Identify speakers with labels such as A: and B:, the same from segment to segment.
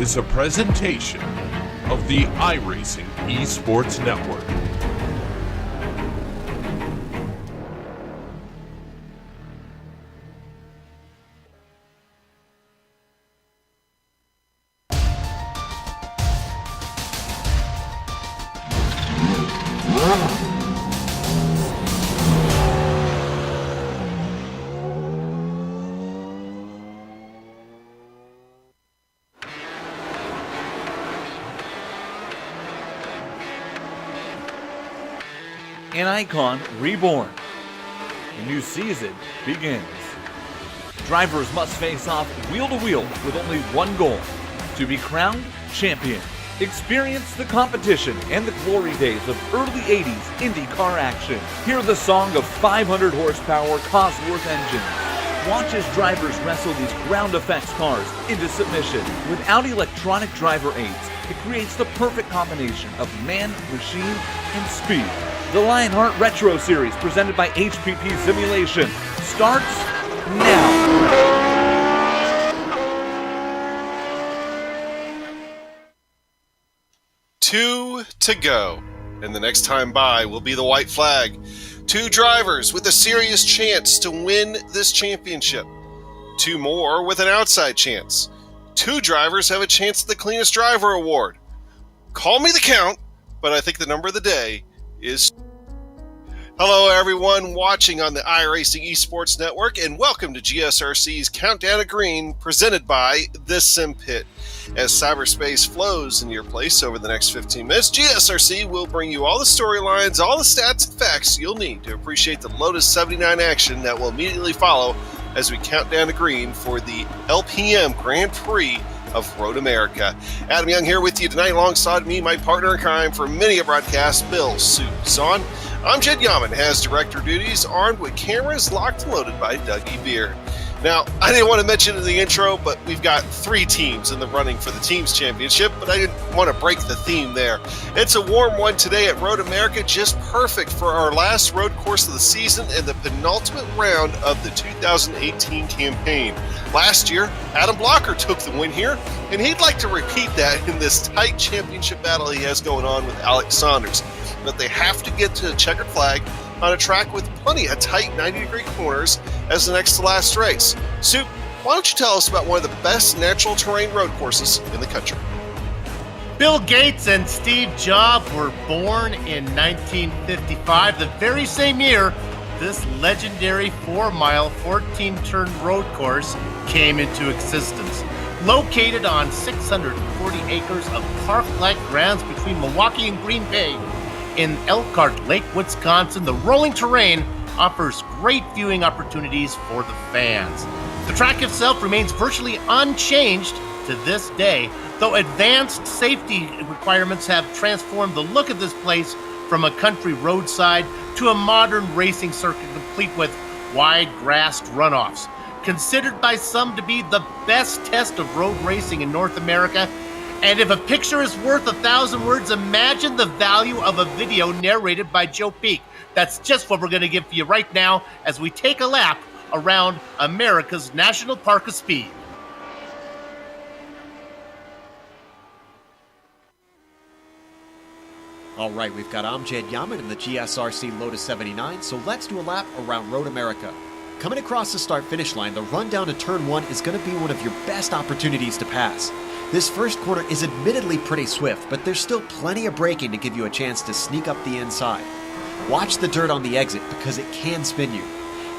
A: is a presentation of the iRacing Esports Network.
B: An icon reborn. A new season begins. Drivers must face off wheel to wheel with only one goal: to be crowned champion. Experience the competition and the glory days of early 80s IndyCar action. Hear the song of 500 horsepower Cosworth engines. Watch as drivers wrestle these ground effects cars into submission. Without electronic driver aids, it creates the perfect combination of man, machine, and speed. The Lionheart Retro Series, presented by HPP Simulation, starts now.
C: 2 to go, and the next time by will be the white flag. 2 drivers with a serious chance to win this championship. 2 more with an outside chance. 2 drivers have a chance at the cleanest driver award. Call me the count, but I think the number of the day is... Hello everyone watching on the iRacing Esports Network, and welcome to GSRC's Countdown to Green, presented by the Sim Pit. As cyberspace flows into your place over the next 15 minutes, GSRC will bring you all the storylines, all the stats and facts you'll need to appreciate the Lotus 79 action that will immediately follow as we count down to green for the LPM Grand Prix of Road America. Adam Young here with you tonight, alongside me, my partner in crime for many a broadcast, Bill Zahn. I'm Jed Yaman, has director duties, armed with cameras locked and loaded by Dougie Beard. Now, I didn't want to mention in the intro, but we've got 3 teams in the running for the Teams Championship, but I didn't want to break the theme there. It's a warm one today at Road America, just perfect for our last road course of the season and the penultimate round of the 2018 campaign. Last year, Adam Blocker took the win here, and he'd like to repeat that in this tight championship battle he has going on with Alex Saunders. But they have to get to a checkered flag on a track with plenty of tight 90-degree corners as the next to last race. Soup, why don't you tell us about one of the best natural terrain road courses in the country?
D: Bill Gates and Steve Jobs were born in 1955, the very same year this legendary 4-mile, 14-turn road course came into existence. Located on 640 acres of park-like grounds between Milwaukee and Green Bay, in Elkhart Lake, Wisconsin, the rolling terrain offers great viewing opportunities for the fans. The track itself remains virtually unchanged to this day, though advanced safety requirements have transformed the look of this place from a country roadside to a modern racing circuit complete with wide grassed runoffs. Considered by some to be the best test of road racing in North America, and if a picture is worth 1,000 words, imagine the value of a video narrated by Joe Peak. That's just what we're going to give for you right now as we take a lap around America's National Park of Speed.
E: All right, we've got Jed Yaman in the GSRC Lotus 79, so let's do a lap around Road America. Coming across the start-finish line, the run down to Turn 1 is going to be one of your best opportunities to pass. This first corner is admittedly pretty swift, but there's still plenty of braking to give you a chance to sneak up the inside. Watch the dirt on the exit because it can spin you.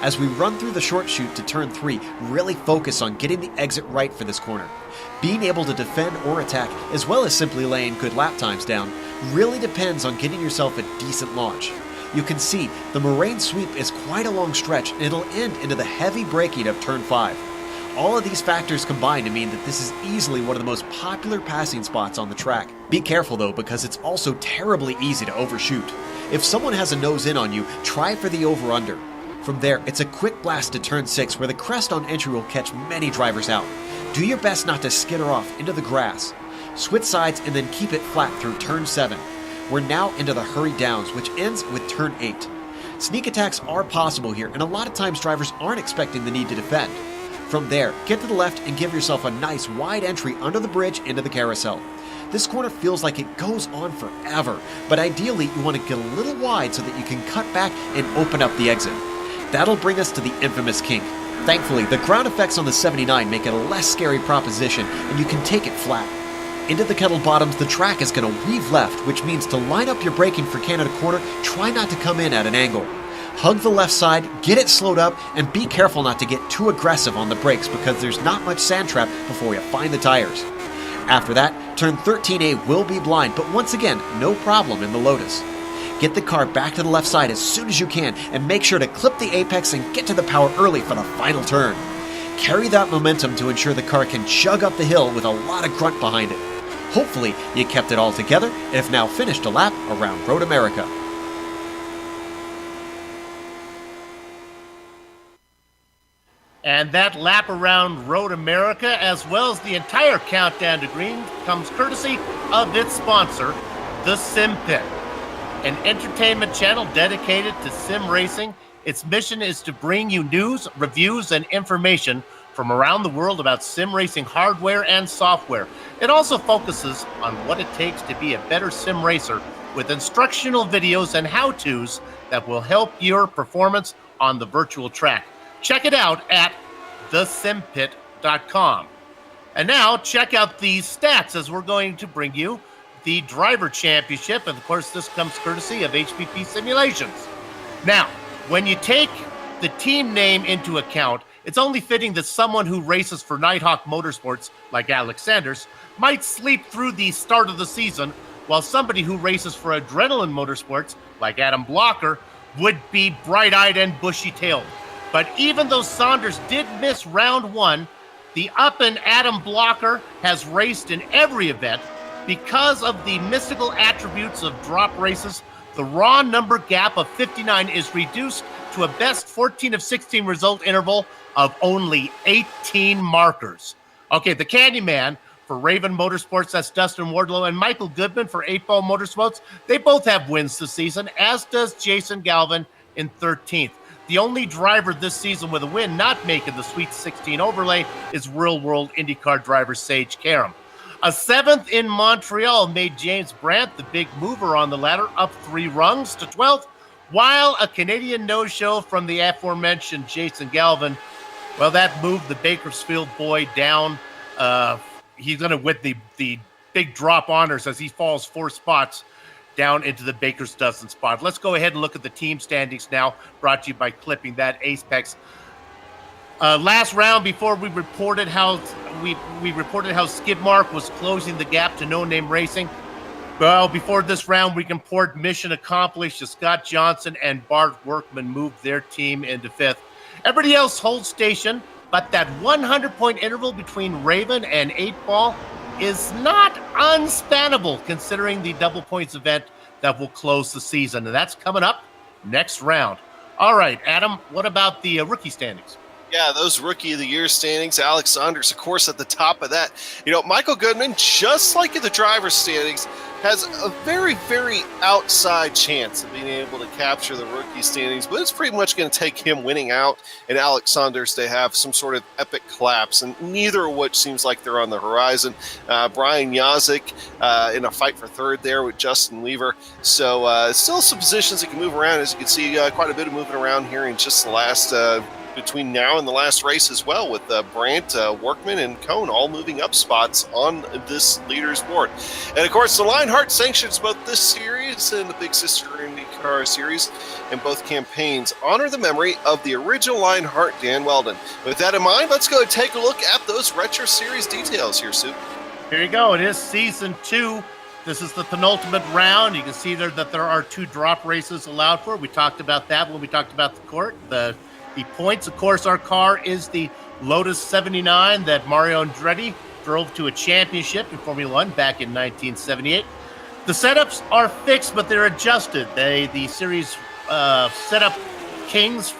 E: As we run through the short chute to Turn 3, really focus on getting the exit right for this corner. Being able to defend or attack, as well as simply laying good lap times down, really depends on getting yourself a decent launch. You can see the moraine sweep is quite a long stretch, and it'll end into the heavy braking of Turn 5. All of these factors combine to mean that this is easily one of the most popular passing spots on the track. Be careful though, because it's also terribly easy to overshoot. If someone has a nose in on you, try for the over-under. From there, it's a quick blast to Turn 6 where the crest on entry will catch many drivers out. Do your best not to skitter off into the grass. Switch sides and then keep it flat through Turn 7. We're now into the hurry downs, which ends with Turn 8. Sneak attacks are possible here, and a lot of times drivers aren't expecting the need to defend. From there, get to the left and give yourself a nice wide entry under the bridge into the carousel. This corner feels like it goes on forever, but ideally you want to get a little wide so that you can cut back and open up the exit. That'll bring us to the infamous kink. Thankfully, the ground effects on the 79 make it a less scary proposition and you can take it flat. Into the kettle bottoms, the track is going to weave left, which means to line up your braking for Canada Corner, try not to come in at an angle. Hug the left side, get it slowed up, and be careful not to get too aggressive on the brakes because there's not much sand trap before you find the tires. After that, turn 13A will be blind, but once again, no problem in the Lotus. Get the car back to the left side as soon as you can and make sure to clip the apex and get to the power early for the final turn. Carry that momentum to ensure the car can chug up the hill with a lot of grunt behind it. Hopefully, you kept it all together and have now finished a lap around Road America.
D: And that lap around Road America, as well as the entire countdown to green, comes courtesy of its sponsor, the Sim Pit, an entertainment channel dedicated to sim racing. Its mission is to bring you news, reviews, and information from around the world about sim racing hardware and software. It also focuses on what it takes to be a better sim racer with instructional videos and how-tos that will help your performance on the virtual track. Check it out at thesimpit.com. And now check out these stats as we're going to bring you the Driver Championship. And of course, this comes courtesy of HPP Simulations. Now, when you take the team name into account, it's only fitting that someone who races for Nighthawk Motorsports, like Alex Sanders, might sleep through the start of the season, while somebody who races for Adrenaline Motorsports, like Adam Blocker, would be bright-eyed and bushy-tailed. But even though Saunders did miss round one, the up-and Adam Blocker has raced in every event. Because of the mystical attributes of drop races, the raw number gap of 59 is reduced to a best 14 of 16 result interval of only 18 markers. Okay, the Candyman for Raven Motorsports, that's Dustin Wardlow, and Michael Goodman for 8-Ball Motorsports, they both have wins this season, as does Jason Galvin in 13th. The only driver this season with a win not making the Sweet 16 overlay is Real World IndyCar driver Sage Karam. A 7th in Montreal made James Brandt, the big mover on the ladder, up 3 rungs to 12th, while a Canadian no-show from the aforementioned Jason Galvin, well, that moved the Bakersfield boy down. He's going to win the big drop honors as he falls 4 spots down into the Baker's dozen spot. Let's go ahead and look at the team standings now, brought to you by Clipping That Apex. Last round, before we reported how Skidmark was closing the gap to No Name Racing. Well, before this round, we can report mission accomplished as Scott Johnson and Bart Workman moved their team into 5th. Everybody else holds station, but that 100-point interval between Raven and 8-Ball is not unspannable considering the double points event that will close the season. And that's coming up next round. All right, Adam, what about the rookie standings?
C: Yeah, those Rookie of the Year standings. Alex Saunders, of course, at the top of that. You know, Michael Goodman, just like in the driver's standings, has a very, very outside chance of being able to capture the rookie standings, but it's pretty much going to take him winning out and Alex Saunders to have some sort of epic collapse, and neither of which seems like they're on the horizon. Brian Yazik in a fight for 3rd there with Justin Weaver. So still some positions that can move around. As you can see, quite a bit of moving around here in just the last between now and the last race as well, with Brandt, Workman, and Cohn all moving up spots on this leaders board. And of course, the Lionheart sanctions both this series and the Big Sister IndyCar series, and both campaigns honor the memory of the original Lionheart, Dan Weldon. With that in mind, let's go and take a look at those Retro Series details here, Sue.
D: Here you go. It is Season 2. This is the penultimate round. You can see there that there are 2 drop races allowed for. We talked about that when we talked about the points. Of course, our car is the Lotus 79 that Mario Andretti drove to a championship in Formula One back in 1978. The setups are fixed, but they're adjusted. The series setup kings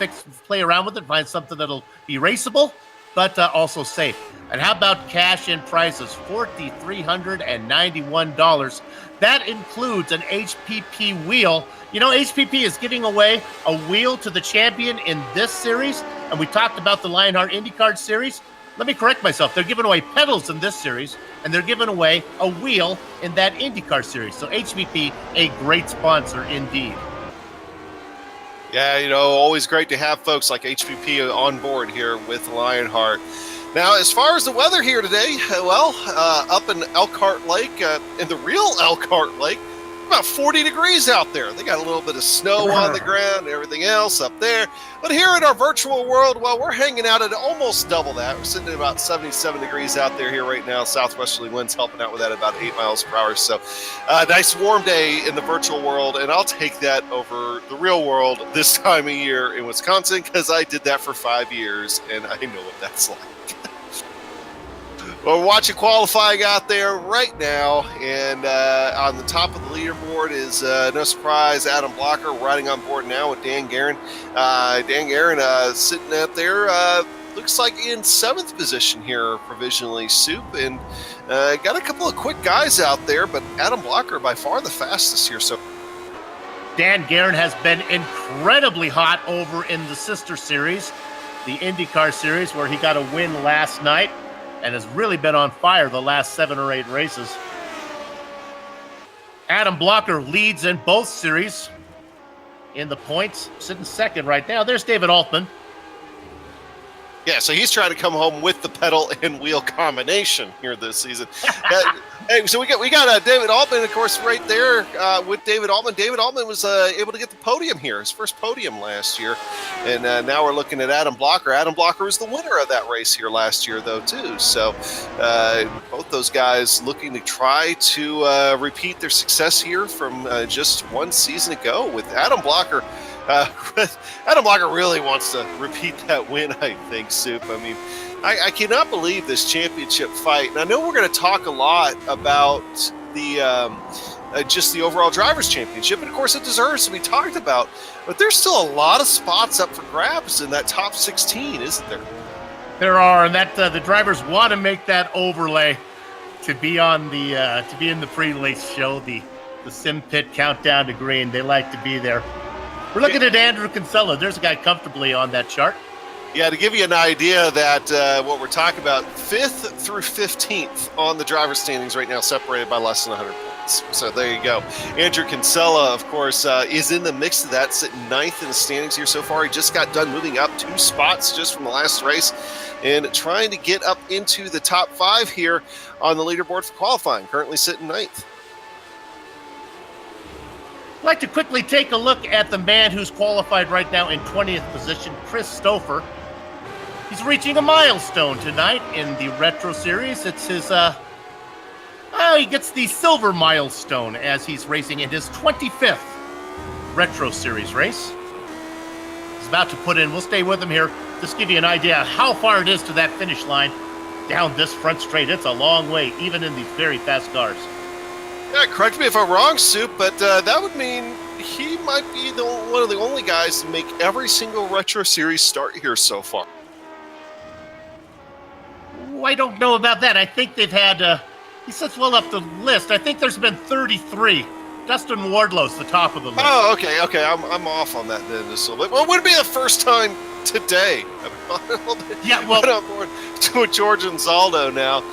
D: play around with it, find something that'll be raceable. but also safe. And how about cash-in prizes? $4,391. That includes an HPP wheel. You know, HPP is giving away a wheel to the champion in this series, and we talked about the Lionheart IndyCar series. Let me correct myself. They're giving away pedals in this series, and they're giving away a wheel in that IndyCar series. So HPP, a great sponsor indeed.
C: Yeah, you know, always great to have folks like HPP on board here with Lionheart. Now, as far as the weather here today, well, up in Elkhart Lake, in the real Elkhart Lake, about 40 degrees out there. They got a little bit of snow on the ground and everything else up there. But here in our virtual world, well, we're hanging out at almost double that. We're sitting at about 77 degrees out there here right now. Southwesterly winds helping out with that about 8 miles per hour. So nice warm day in the virtual world, and I'll take that over the real world this time of year in Wisconsin because I did that for 5 years, and I know what that's like. Well, we're watching qualifying out there right now, and on the top of the leaderboard is, no surprise, Adam Blocker riding on board now with Dan Guerin. Dan Guerin sitting out there, looks like in 7th position here provisionally, Soup, and got a couple of quick guys out there, but Adam Blocker by far the fastest here. So
D: Dan Guerin has been incredibly hot over in the sister series, the IndyCar series, where he got a win last night, and has really been on fire the last 7 or 8 races. Adam Blocker leads in both series in the points, sitting second right now. There's David Altman.
C: Yeah, so he's trying to come home with the pedal and wheel combination here this season. Hey, so we got David Altman, of course, right there with David Altman. David Altman was able to get the podium here, his first podium last year, and now we're looking at Adam Blocker. Adam Blocker was the winner of that race here last year, though, too. So both those guys looking to try to repeat their success here from just one season ago with Adam Blocker. Adam Blocker really wants to repeat that win, I think, Soup. I mean, I cannot believe this championship fight. And I know we're going to talk a lot about the just the overall Drivers' Championship, and of course it deserves to be talked about. But there's still a lot of spots up for grabs in that top 16, isn't there?
D: There are, and that the drivers want to make that overlay to be on the to be in the pre-race show, the Sim Pit Countdown to Green. They like to be there. We're looking at Andrew Kinsella. There's a guy comfortably on that chart.
C: Yeah, to give you an idea that what we're talking about, 5th through 15th on the driver's standings right now, separated by less than 100 points. So there you go. Andrew Kinsella, of course, is in the mix of that, sitting 9th in the standings here so far. He just got done moving up 2 spots just from the last race and trying to get up into the top 5 here on the leaderboard for qualifying, currently sitting 9th.
D: I'd like to quickly take a look at the man who's qualified right now in 20th position, Chris Stouffer. He's reaching a milestone tonight in the Retro Series. It's his, he gets the silver milestone as he's racing in his 25th Retro Series race. He's about to put in, we'll stay with him here, just give you an idea of how far it is to that finish line. Down this front straight, it's a long way, even in these very fast cars.
C: Yeah, correct me if I'm wrong, Soup, but that would mean he might be one of the only guys to make every single Retro Series start here so far.
D: Oh, I don't know about that. I think they've had, he sits well up the list. I think there's been 33. Dustin Wardlow's the top of the list.
C: Oh, okay. I'm off on that then just a little bit. Well, it would be the first time today.
D: Yeah, well,
C: on board to George Anzaldo now.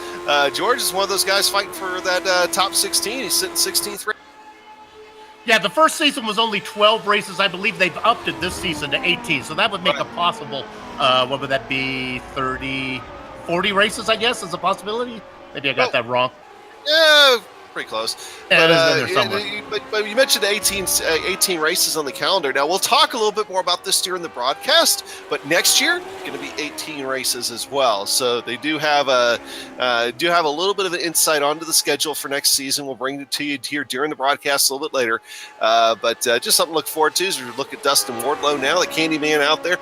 C: George is one of those guys fighting for that top 16. He's sitting 16th.
D: Yeah, the first season was only 12 races. I believe they've upped it this season to 18. So that would make a possible, what would that be, 30, 40 races, I guess, is a possibility? Maybe I got that wrong.
C: Yeah, pretty close.
D: Yeah,
C: but you mentioned 18 races on the calendar. Now, we'll talk a little bit more about this during the broadcast, but next year, going to be 18 races as well. So they do have a little bit of an insight onto the schedule for next season. We'll bring it to you here during the broadcast a little bit later. But just something to look forward to as we look at Dustin Wardlow now, the Candyman out there.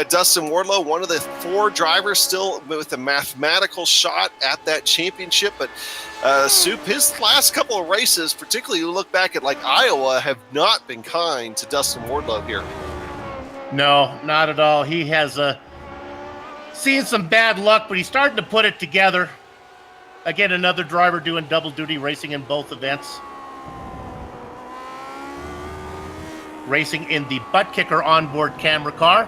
C: Dustin Wardlow, one of the 4 drivers still with a mathematical shot at that championship, but Soup, his last couple of races, particularly you look back at like Iowa, have not been kind to Dustin Wardlow here.
D: No, not at all. He has Seeing some bad luck, but he's starting to put it together. Again, another driver doing double duty racing in both events. Racing in the butt kicker onboard camera car.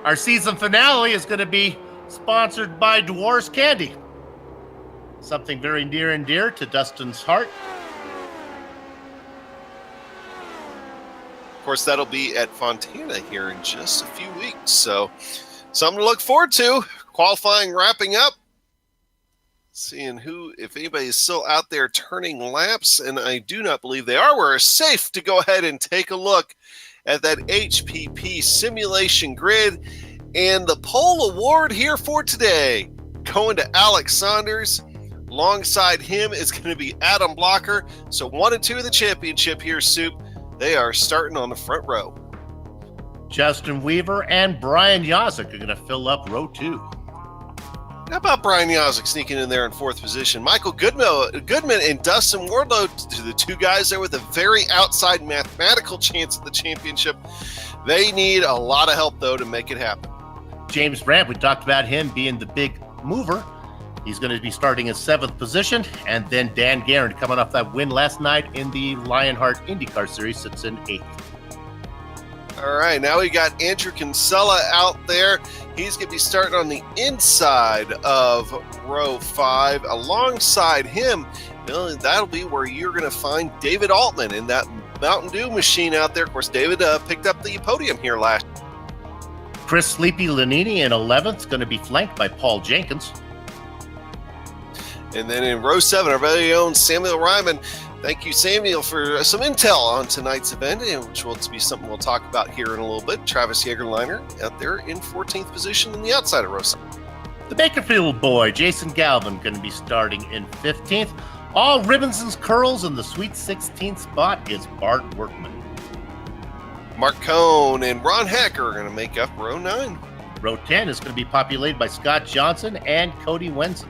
D: Our season finale is going to be sponsored by Dwarfs Candy. Something very near and dear to Dustin's heart.
C: Of course, that'll be at Fontana here in just a few weeks. So something to look forward to. Qualifying wrapping up. Seeing if anybody is still out there turning laps, and I do not believe they are. We're safe to go ahead and take a look at that HPP simulation grid. And the pole award here for today, going to Alex Saunders. Alongside him is going to be Adam Blocker. So 1 and 2 of the championship here, Soup. They are starting on the front row.
D: Justin Weaver and Brian Yazek are going to fill up row 2.
C: How about Brian Yazek sneaking in there in 4th position? Michael Goodman and Dustin Wardlow, the 2 guys there with a very outside mathematical chance at the championship. They need a lot of help, though, to make it happen. James
D: Brandt, we talked about him being the big mover. He's going to be starting in 7th position. And then Dan Guerin, coming off that win last night in the Lionheart IndyCar Series, sits in 8th.
C: All right, now we got Andrew Kinsella out there. He's going to be starting on the inside of row 5. Alongside him, that'll be where you're going to find David Altman in that Mountain Dew machine out there. Of course, David picked up the podium here last.
D: Chris Sleepy Lanini in 11th, going to be flanked by Paul Jenkins.
C: And then in row 7, our very own Samuel Ryman. Thank you, Samuel, for some intel on tonight's event, which will be something we'll talk about here in a little bit. Travis Jagerliner out there in 14th position in the outside of row 7.
D: The Bakerfield boy, Jason Galvin, going to be starting in 15th. All ribbons and curls in the sweet 16th spot is Bart Workman.
C: Mark Cohn and Ron Hacker are going to make up row 9.
D: Row 10 is going to be populated by Scott Johnson and Cody Wenson.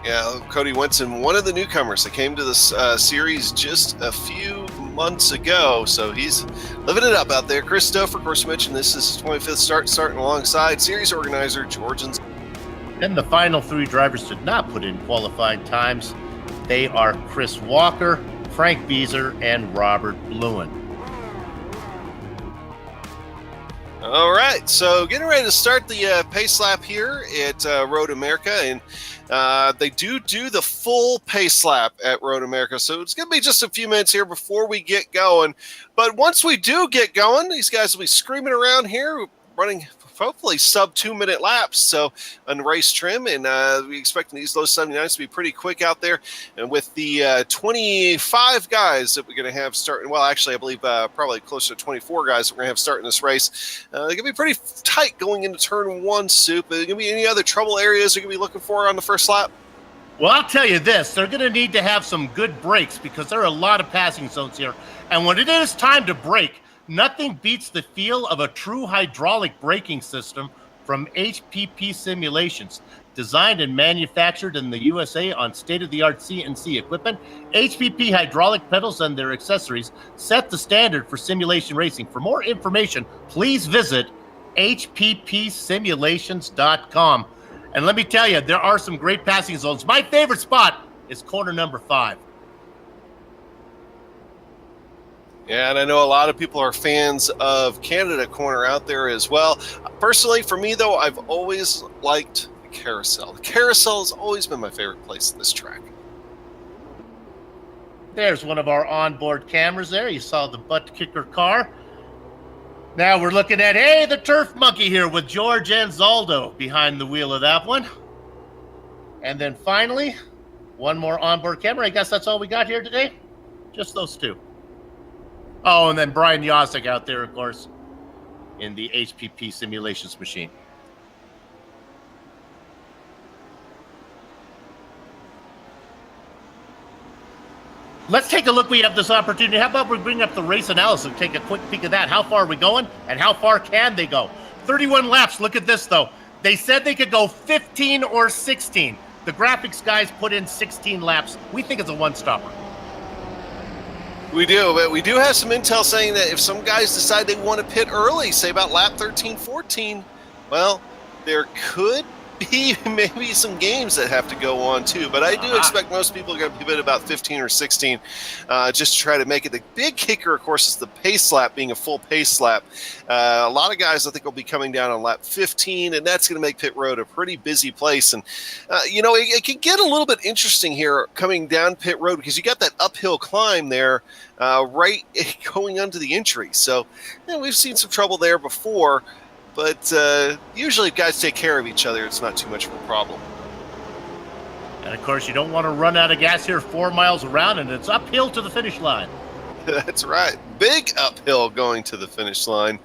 C: Yeah, Cody Wenson, one of the newcomers that came to this series just a few months ago, so he's living it up out there. Chris Stouffer, of course, mentioned this is his 25th start, starting alongside series organizer George.
D: Then the final 3 drivers did not put in qualifying times. They are Chris Walker, Frank Beezer, and Robert Bluen.
C: All right, so getting ready to start the pace lap here at Road America, and they do the full pace lap at Road America, so it's going to be just a few minutes here before we get going. But once we do get going, these guys will be screaming around here, running hopefully sub 2-minute laps, so on race trim, and we expect these Lotus 79s to be pretty quick out there. And with the 25 guys that we're going to have starting, well, actually, I believe probably closer to 24 guys that we're going to have starting this race, they're going to be pretty tight going into turn 1, Soup. Are there going to be any other trouble areas you're going to be looking for on the first lap?
D: Well, I'll tell you this, they're going to need to have some good brakes because there are a lot of passing zones here. And when it is time to brake, nothing beats the feel of a true hydraulic braking system from HPP Simulations. Designed and manufactured in the USA on state-of-the-art CNC equipment, HPP hydraulic pedals and their accessories set the standard for simulation racing. For more information, please visit hppsimulations.com. And let me tell you, there are some great passing zones. My favorite spot is corner number 5.
C: Yeah, and I know a lot of people are fans of Canada Corner out there as well. Personally, for me, though, I've always liked the carousel. The carousel has always been my favorite place in this track.
D: There's one of our onboard cameras there. You saw the butt kicker car. Now we're looking at, hey, the turf monkey here with George Anzaldo behind the wheel of that one. And then finally, one more onboard camera. I guess that's all we got here today. Just those 2. Oh, and then Brian Yazek out there, of course, in the HPP simulations machine. Let's take a look. We have this opportunity. How about we bring up the race analysis and take a quick peek at that? How far are we going, and how far can they go? 31 laps. Look at this, though. They said they could go 15 or 16. The graphics guys put in 16 laps. We think it's a one-stopper.
C: We do, but we do have some intel saying that if some guys decide they want to pit early, say about lap 13, 14, Well, there could be maybe some games that have to go on too, but I do expect most people are going to be about 15 or 16 just to try to make it. The big kicker, of course, is the pace lap being a full pace lap. A lot of guys, I think, will be coming down on lap 15, and that's going to make pit road a pretty busy place. And, it can get a little bit interesting here coming down pit road because you got that uphill climb there right going onto the entry. So we've seen some trouble there before. But usually if guys take care of each other, it's not too much of a problem.
D: And, of course, you don't want to run out of gas here 4 miles around, and it's uphill to the finish line.
C: That's right. Big uphill going to the finish line.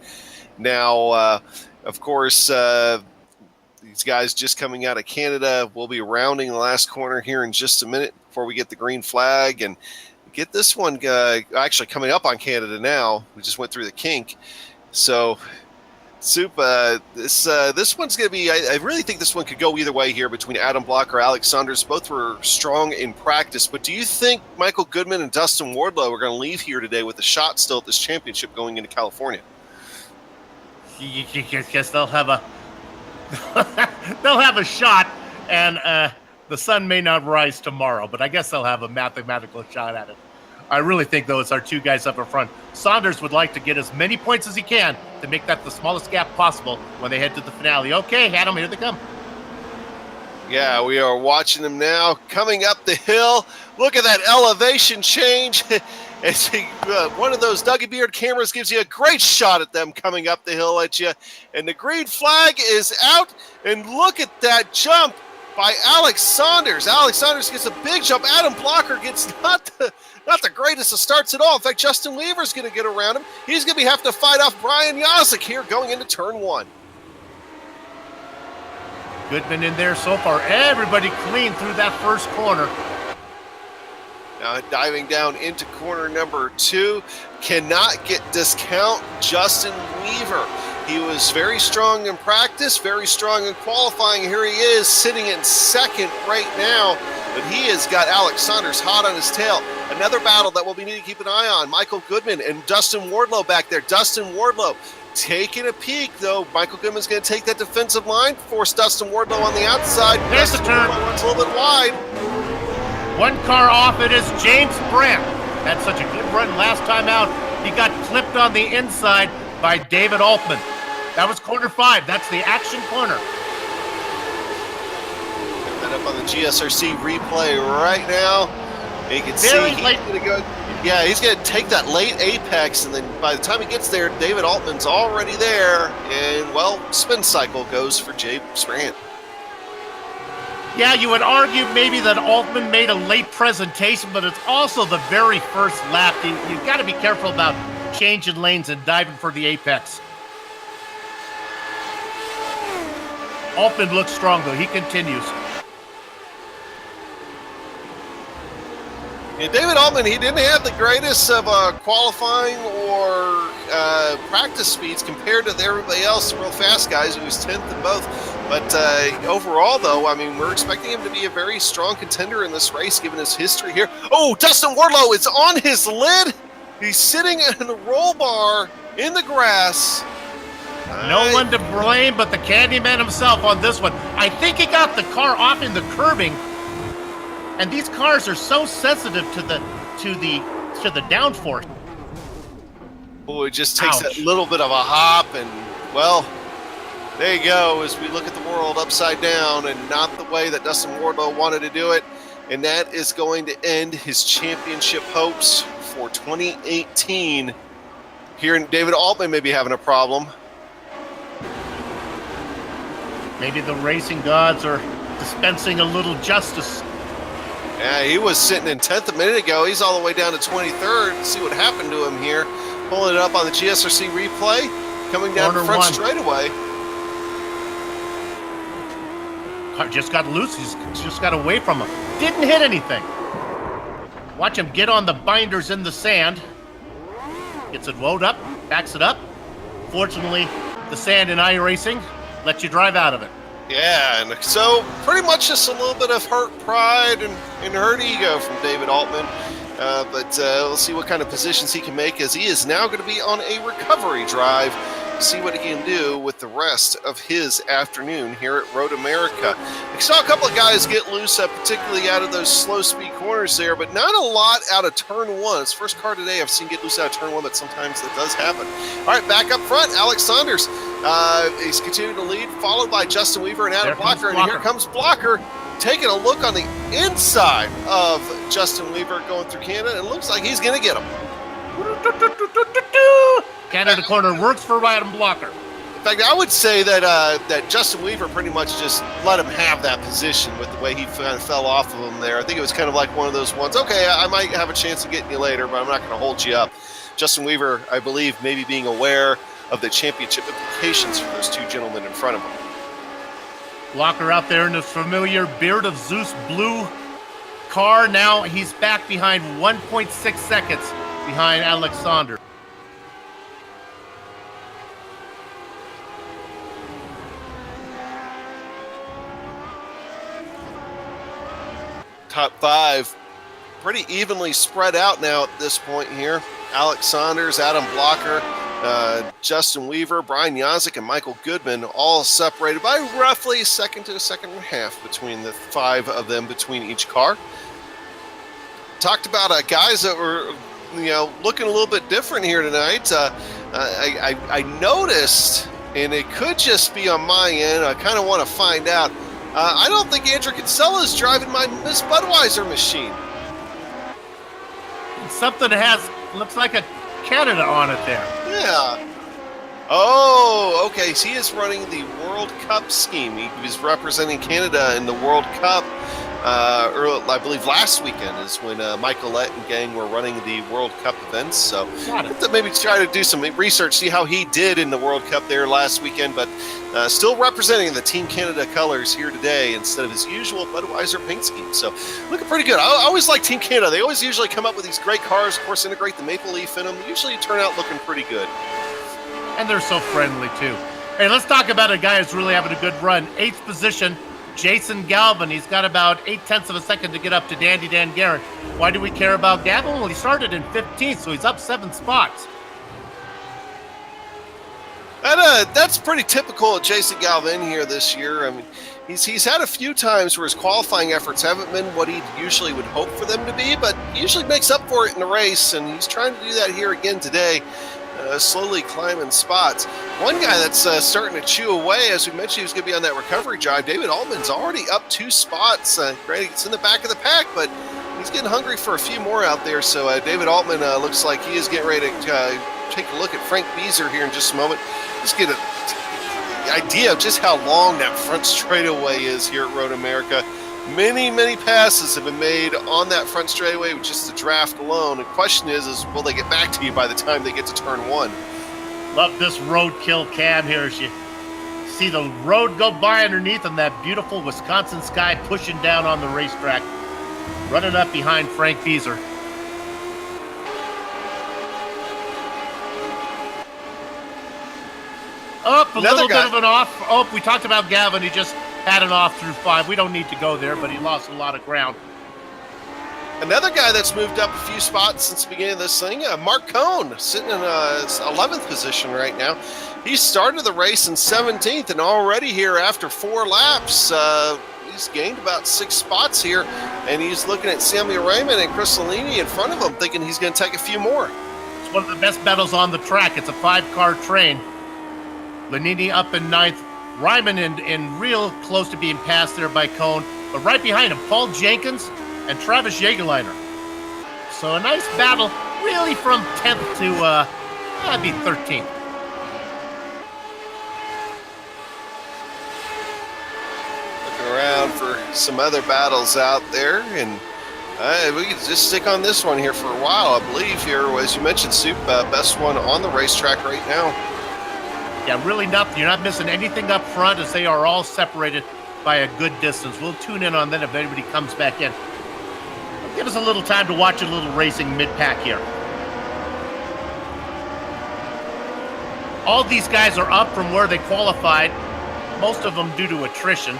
C: Now, of course, these guys just coming out of Canada will be rounding the last corner here in just a minute before we get the green flag. And get this one actually coming up on Canada now. We just went through the kink. So... Soup, this one's going to be, I really think this one could go either way here between Adam Blocker, Alex Saunders. Both were strong in practice, but do you think Michael Goodman and Dustin Wardlow are going to leave here today with a shot still at this championship going into California?
D: Yes, they'll have a shot, and the sun may not rise tomorrow, but I guess they'll have a mathematical shot at it. I really think, though, it's our two guys up in front. Saunders would like to get as many points as he can to make that the smallest gap possible when they head to the finale. Okay, Adam, here they come.
C: Yeah, we are watching them now coming up the hill. Look at that elevation change. One of those Dougie Beard cameras gives you a great shot at them coming up the hill at you. And the green flag is out. And look at that jump by Alex Saunders. Alex Saunders gets a big jump. Adam Blocker gets not the greatest of starts at all. In fact, Justin Weaver's going to get around him. He's going to have to fight off Brian Yazik here going into turn one.
D: Goodman in there so far. Everybody clean through that first corner.
C: Now diving down into corner number 2. Cannot discount Justin Weaver. He was very strong in practice, very strong in qualifying. Here he is sitting in second right now, but he has got Alex Saunders hot on his tail. Another battle that we'll be needing to keep an eye on. Michael Goodman and Dustin Wardlow back there. Dustin Wardlow taking a peek, though. Michael Goodman's going to take that defensive line, force Dustin Wardlow on the outside.
D: There's the turn.
C: Wardlow runs a little bit wide.
D: One car off, it is James Brandt. Had such a good run last time out. He got clipped on the inside by David Altman. That was corner 5. That's the action corner.
C: That up on the GSRC replay right now. You can see he's going to go. Yeah, he's going to take that late apex, and then by the time he gets there, David Altman's already there. And, well, spin cycle goes for James Brandt.
D: Yeah, you would argue maybe that Altman made a late presentation, but it's also the very first lap. You've got to be careful about changing lanes and diving for the apex. Altman looks strong, though. He continues.
C: Yeah, David Altman, he didn't have the greatest of qualifying or practice speeds compared to everybody else, the real fast guys. He was 10th in both. But overall, though, I mean, we're expecting him to be a very strong contender in this race, given his history here. Oh, Dustin Wardlow is on his lid. He's sitting in the roll bar in the grass.
D: No one to blame but the Candyman himself on this one. I think he got the car off in the curbing, and these cars are so sensitive to the downforce.
C: Oh, it just takes that little bit of a hop, and well, there you go. As we look at the world upside down, and not the way that Dustin Wardlow wanted to do it, and that is going to end his championship hopes for 2018. Here, David Altman may be having a problem.
D: Maybe the racing gods are dispensing a little justice.
C: Yeah, he was sitting in 10th a minute ago. He's all the way down to 23rd. Let's see what happened to him here. Pulling it up on the GSRC replay. Coming down the front straightaway.
D: Car just got loose. He's just got away from him. Didn't hit anything. Watch him get on the binders in the sand. Gets it wound up, backs it up. Fortunately, the sand in iRacing lets you drive out of it.
C: Yeah, and so pretty much just a little bit of hurt pride and hurt ego from David Altman. But we'll see what kind of positions he can make, as he is now going to be on a recovery drive see what he can do with the rest of his afternoon here at Road America. I saw a couple of guys get loose, particularly out of those slow speed corners there, but not a lot out of turn 1. It's the first car today I've seen get loose out of turn 1, but sometimes that does happen. All right, back up front, Alex Saunders. He's continuing to lead, followed by Justin Weaver and Adam Blocker. And here comes Blocker taking a look on the inside of Justin Weaver going through Canada. It looks like he's going to get him.
D: Canada corner works for Adam Blocker.
C: In fact, I would say that that Justin Weaver pretty much just let him have that position with the way he kind of fell off of him there. I think it was kind of like one of those ones, okay, I might have a chance of getting you later, but I'm not going to hold you up. Justin Weaver, I believe, maybe being aware of the championship implications for those two gentlemen in front of him.
D: Blocker out there in his familiar Beard of Zeus blue car. Now he's back behind 1.6 seconds behind Alexander.
C: Top 5 pretty evenly spread out now at this point here. Alex Saunders, Adam Blocker, Justin Weaver, Brian Yazik, and Michael Goodman all separated by roughly a second to a second and a half between the 5 of them between each car. Talked about guys that were looking a little bit different here tonight. I noticed, and it could just be on my end, I kind of want to find out. I don't think Andrew Kinsella is driving my Miss Budweiser machine.
D: Something looks like a Canada on it there.
C: Yeah. Oh, okay. So he is running the World Cup scheme. He was representing Canada in the World Cup. I believe last weekend is when Michael Lett and gang were running the World Cup events. So maybe try to do some research, see how he did in the World Cup there last weekend, but still representing the Team Canada colors here today instead of his usual Budweiser paint scheme. So looking pretty good. I always like Team Canada. They always usually come up with these great cars, of course, integrate the maple leaf in them. They usually turn out looking pretty good.
D: And they're so friendly, too. Hey, let's talk about a guy who's really having a good run. 8th position. Jason Galvin, he's got about 0.8 of a second to get up to Dandy Dan Garrett. Why do we care about Galvin? Well, he started in 15th, so he's up 7 spots.
C: That's pretty typical of Jason Galvin here this year. I mean, he's had a few times where his qualifying efforts haven't been what he usually would hope for them to be, but he usually makes up for it in the race, and he's trying to do that here again today. Slowly climbing spots. One guy that's starting to chew away, as we mentioned, he was going to be on that recovery drive. David Altman's already up 2 spots. Granted, it's in the back of the pack, but he's getting hungry for a few more out there. So David Altman looks like he is getting ready to take a look at Frank Beazer here in just a moment. Just get an idea of just how long that front straightaway is here at Road America. Many, many passes have been made on that front straightaway with just the draft alone. The question is will they get back to you by the time they get to turn 1?
D: Love this roadkill cam here as you see the road go by underneath and that beautiful Wisconsin sky pushing down on the racetrack. Running up behind Frank Beazer. Up a little bit of an off. Oh, we talked about Gavin. He just had an off through 5. We don't need to go there, but he lost a lot of ground.
C: Another guy that's moved up a few spots since the beginning of this thing, Mark Cohn, sitting in 11th position right now. He started the race in 17th, and already here after 4 laps, he's gained about 6 spots here, and he's looking at Samuel Raymond and Chris Lanini in front of him, thinking he's going to take a few more.
D: It's one of the best battles on the track. It's a 5-car train. Lanini up in 9th. Ryman in real close to being passed there by Cohn, but right behind him, Paul Jenkins and Travis Jägerleiner. So a nice battle, really from 10th to, that'd be 13th.
C: Looking around for some other battles out there, and we can just stick on this one here for a while. I believe here, as you mentioned, Soup, best one on the racetrack right now.
D: Yeah, really nothing. You're not missing anything up front as they are all separated by a good distance. We'll tune in on that if anybody comes back in. Give us a little time to watch a little racing mid-pack here. All these guys are up from where they qualified, most of them due to attrition.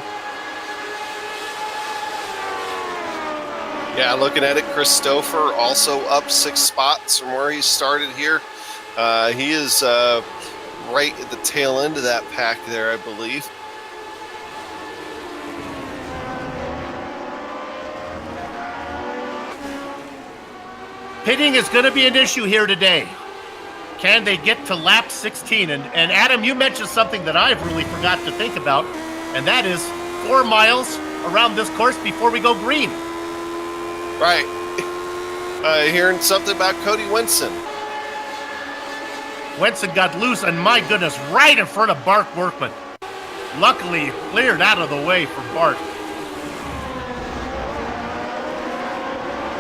C: Yeah, looking at it, Chris Stouffer also up 6 spots from where he started here. He is right at the tail end of that pack there, I believe.
D: Pitting is going to be an issue here today. Can they get to lap 16? And Adam, you mentioned something that I've really forgot to think about, and that is 4 miles around this course before we go green.
C: Right. Hearing something about Cody Wenson.
D: Wenson got loose, and my goodness, right in front of Bart Workman. Luckily, cleared out of the way for Bart.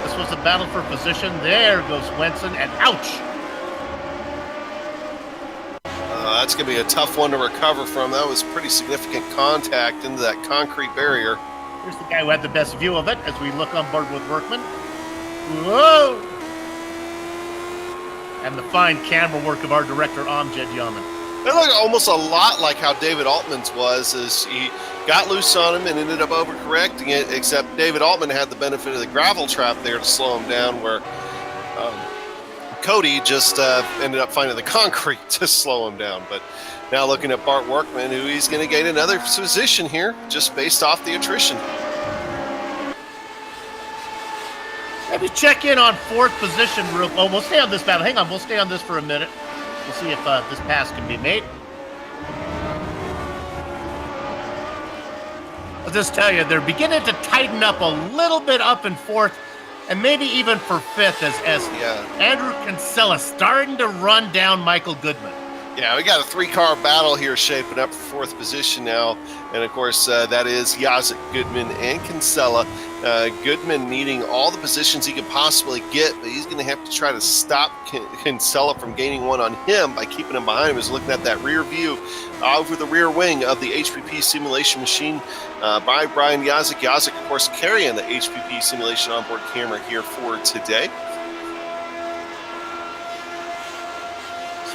D: This was a battle for position. There goes Wenson, and ouch!
C: That's going to be a tough one to recover from. That was pretty significant contact into that concrete barrier.
D: Here's the guy who had the best view of it as we look on board with Workman. Whoa! And the fine camera work of our director, Amjad Yaman.
C: It looked almost a lot like how David Altman's was, as he got loose on him and ended up overcorrecting it, except David Altman had the benefit of the gravel trap there to slow him down, where Cody just ended up finding the concrete to slow him down. But now looking at Bart Workman, who he's going to gain another position here just based off the attrition.
D: Maybe check in on 4th position. We'll stay on this battle. Hang on, we'll stay on this for a minute. We'll see if this pass can be made. I'll just tell you, they're beginning to tighten up a little bit up in 4th, and maybe even for 5th as Andrew Kinsella starting to run down Michael Goodman.
C: Yeah, we got a 3-car battle here shaping up for 4th position now. And, of course, that is Yazek, Goodman, and Kinsella. Goodman needing all the positions he could possibly get, but he's going to have to try to stop Kinsella from gaining one on him by keeping him behind him. He's looking at that rear view over the rear wing of the HPP simulation machine by Brian Yazek. Yazek, of course, carrying the HPP simulation onboard camera here for today.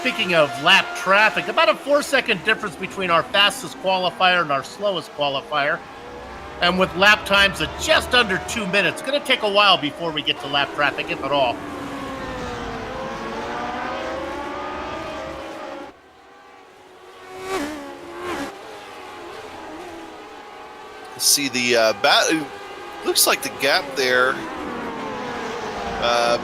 D: Speaking of lap traffic, about a 4-second difference between our fastest qualifier and our slowest qualifier. And with lap times of just under 2 minutes, it's going to take a while before we get to lap traffic, if at all.
C: See the looks like the gap there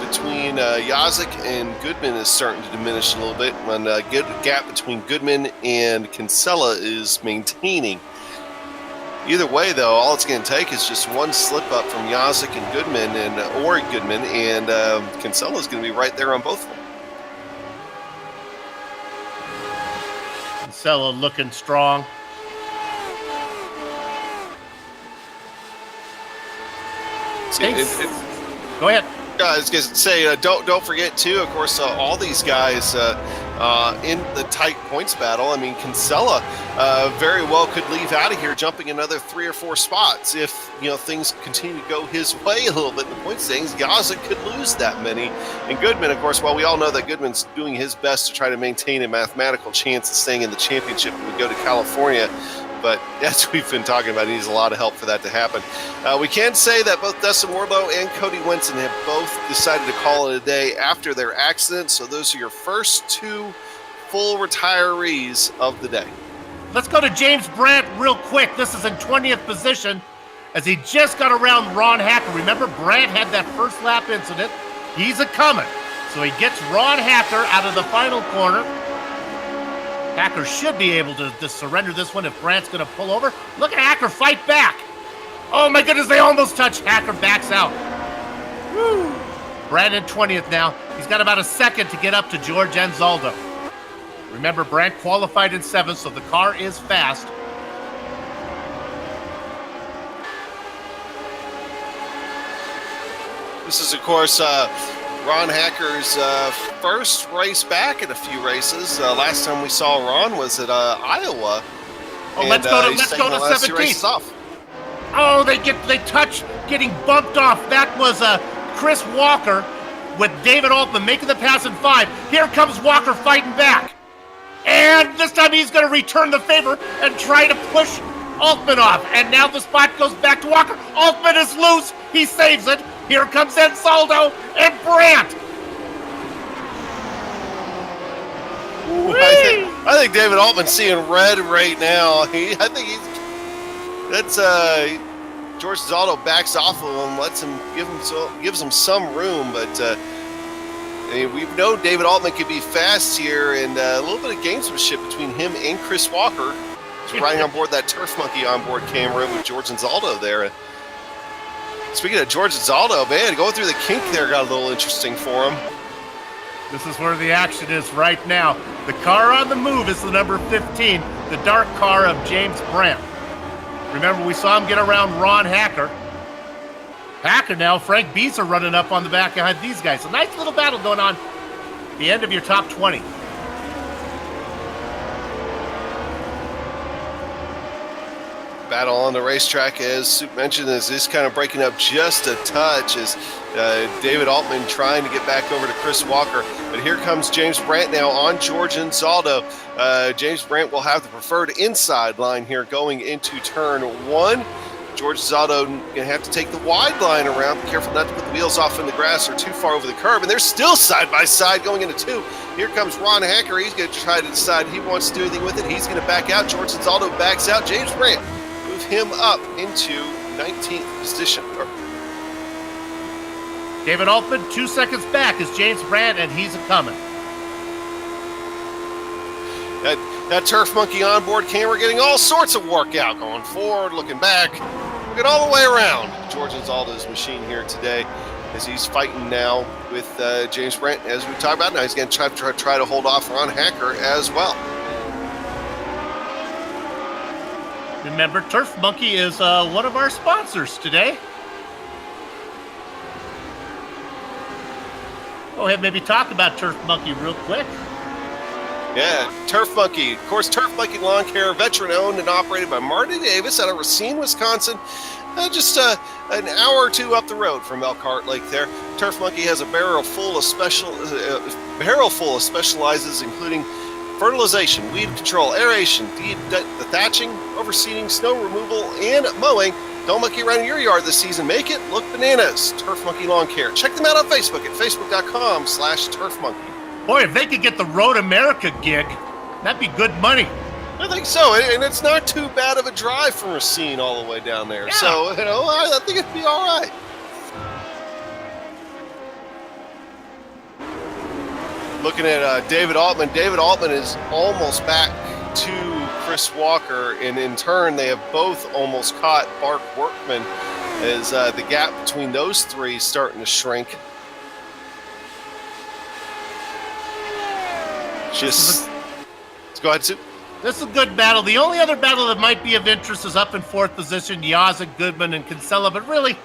C: between Yazek and Goodman is starting to diminish a little bit, and the gap between Goodman and Kinsella is maintaining. Either way, though, all it's going to take is just one slip up from Yazek and Goodman, and Kinsella is going to be right there on both of them.
D: Kinsella looking strong. Go ahead.
C: I was going to say, don't forget, too, of course, all these guys in the tight points battle. I mean, Kinsella very well could leave out of here jumping another 3 or 4 spots if, things continue to go his way a little bit in the point standings. Yazek could lose that many. And Goodman, of course, well, we all know that Goodman's doing his best to try to maintain a mathematical chance of staying in the championship when we go to California. But as we've been talking about, he needs a lot of help for that to happen. We can say that both Dustin Wardlow and Cody Wenson have both decided to call it a day after their accident. So those are your first 2 full retirees of the day.
D: Let's go to James Brandt real quick. This is in 20th position as he just got around Ron Hacker. Remember, Brandt had that first lap incident. He's a-coming. So he gets Ron Hacker out of the final corner. Hacker should be able to surrender this one if Brandt's going to pull over. Look at Hacker fight back. Oh, my goodness, they almost touched. Hacker backs out. Woo. Brandt in 20th now. He's got about a second to get up to George Anzaldo. Remember, Brandt qualified in 7th, so the car is fast.
C: This is, of course, Ron Hacker's first race back in a few races. Last time we saw Ron was at Iowa.
D: Oh, let's go to 17th. Oh, they touch getting bumped off. That was Chris Walker with David Altman making the pass in 5. Here comes Walker fighting back. And this time he's going to return the favor and try to push Altman off. And now the spot goes back to Walker. Altman is loose. He saves it. Here comes Ansaldo and Brandt.
C: I think David Altman's seeing red right now. George Zaldo backs off of him, gives him some room, but we've known David Altman can be fast here, and a little bit of gamesmanship between him and Chris Walker. He's riding on board that Turf Monkey onboard camera with George and Zaldo there. Speaking of George and Zaldo, man, going through the kink there got a little interesting for him.
D: This is where the action is right now. The car on the move is the number 15, the dark car of James Brandt. Remember, we saw him get around Ron Hacker. Hacker now, Frank Beezer running up on the back behind these guys. A nice little battle going on. The end of your top 20.
C: Battle on the racetrack, as Soup mentioned, is just kind of breaking up just a touch as David Altman trying to get back over to Chris Walker. But here comes James Brandt now on George and Zaldo. James Brandt will have the preferred inside line here going into turn 1. George Zaldo going to have to take the wide line around. Be careful not to put the wheels off in the grass or too far over the curb. And they're still side by side going into 2. Here comes Ron Hacker. He's going to try to decide if he wants to do anything with it. He's going to back out. George Zaldo backs out. James Brandt move him up into 19th position.
D: David Altman 2 seconds back is James Brandt, and he's a-coming.
C: That Turf Monkey onboard camera getting all sorts of work out, going forward, looking back, looking all the way around. George and Zaldo's machine here today as he's fighting now with James Brandt, as we talked about. Now he's going to try to hold off Ron Hacker as well.
D: Remember, Turf Monkey is one of our sponsors today. Go ahead, maybe talk about Turf Monkey real quick.
C: Yeah, Turf Monkey. Of course, Turf Monkey Lawn Care, veteran owned and operated by Marty Davis out of Racine, Wisconsin. Just an hour or two up the road from Elkhart Lake there. Turf Monkey has a barrel full of specializes, including fertilization, weed control, aeration, the thatching, overseeding, snow removal, and mowing. Don't monkey around your yard this season. Make it look bananas. Turf Monkey Lawn Care. Check them out on Facebook at facebook.com/Turf Monkey.
D: Boy, if they could get the Road America gig, that'd be good money.
C: I think so, and it's not too bad of a drive from Racine all the way down there.
D: Yeah.
C: So, I think it'd be all right. Looking at David Altman. David Altman is almost back to Chris Walker, and in turn, they have both almost caught Bart Workman as the gap between those three is starting to shrink. Let's go ahead, Sue.
D: This is a good battle. The only other battle that might be of interest is up in 4th position, Yazzie, Goodman, and Kinsella, but really,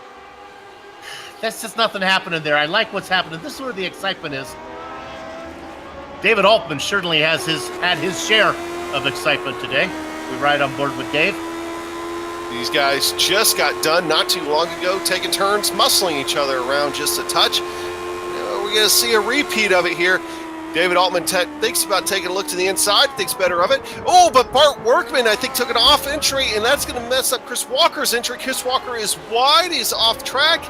D: that's just nothing happening there. I like what's happening. This is where the excitement is. David Altman certainly has had his share of excitement today. We ride on board with Dave.
C: These guys just got done not too long ago, taking turns muscling each other around just a touch. We're going to see a repeat of it here. David Altman thinks about taking a look to the inside, thinks better of it. Oh, but Bart Workman, I think, took an off entry, and that's going to mess up Chris Walker's entry. Chris Walker is wide. He's off track.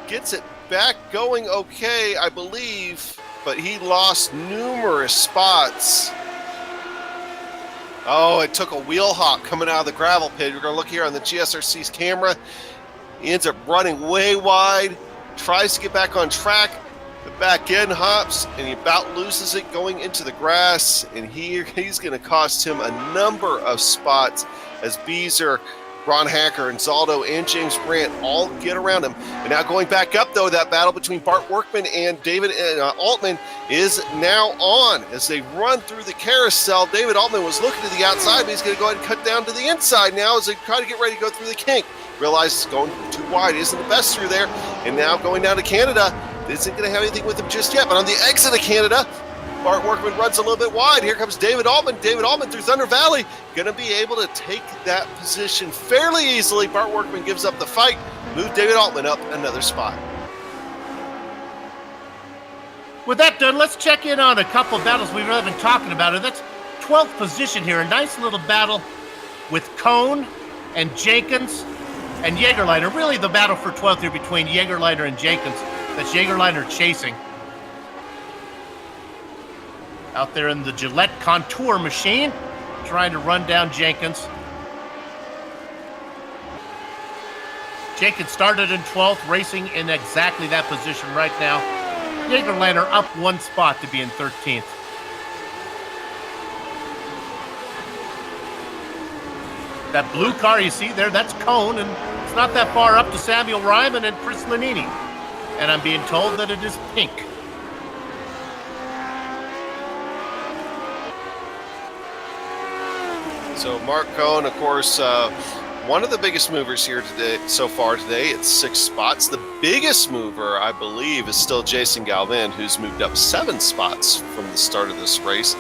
C: Gets it back going okay, I believe, but he lost numerous spots. Oh, it took a wheel hop coming out of the gravel pit. We're going to look here on the GSRC's camera. He ends up running way wide, tries to get back on track. The back end hops, and he about loses it going into the grass, and he's going to cost him a number of spots as Beezer, Ron Hacker, and Zaldo, and James Brandt all get around him. And now going back up, though, that battle between Bart Workman and David Altman is now on as they run through the carousel. David Altman was looking to the outside, but he's going to go ahead and cut down to the inside now as they try to get ready to go through the kink. Realizes going too wide isn't the best through there, and now going down to Canada. Isn't going to have anything with him just yet, but on the exit of Canada, Bart Workman runs a little bit wide. Here comes David Altman. David Altman through Thunder Valley, going to be able to take that position fairly easily. Bart Workman gives up the fight, move David Altman up another spot.
D: With that done, let's check in on a couple of battles we've really been talking about. And that's 12th position here. A nice little battle with Cohn and Jenkins and Jägerliner. Really the battle for 12th here between Jägerliner and Jenkins. That's Jägerliner chasing. out there in the Gillette Contour machine, trying to run down Jenkins. Jenkins started in 12th, racing in exactly that position right now. Jägerlander up one spot to be in 13th. That blue car you see there, that's Cone, and it's not that far up to Samuel Ryman and Chris Lanini. And I'm being told that it is pink.
C: So Mark Cohen, of course, one of the biggest movers here today, so far today. It's 6 spots. The biggest mover, I believe, is still Jason Galvin, who's moved up 7 spots from the start of this race.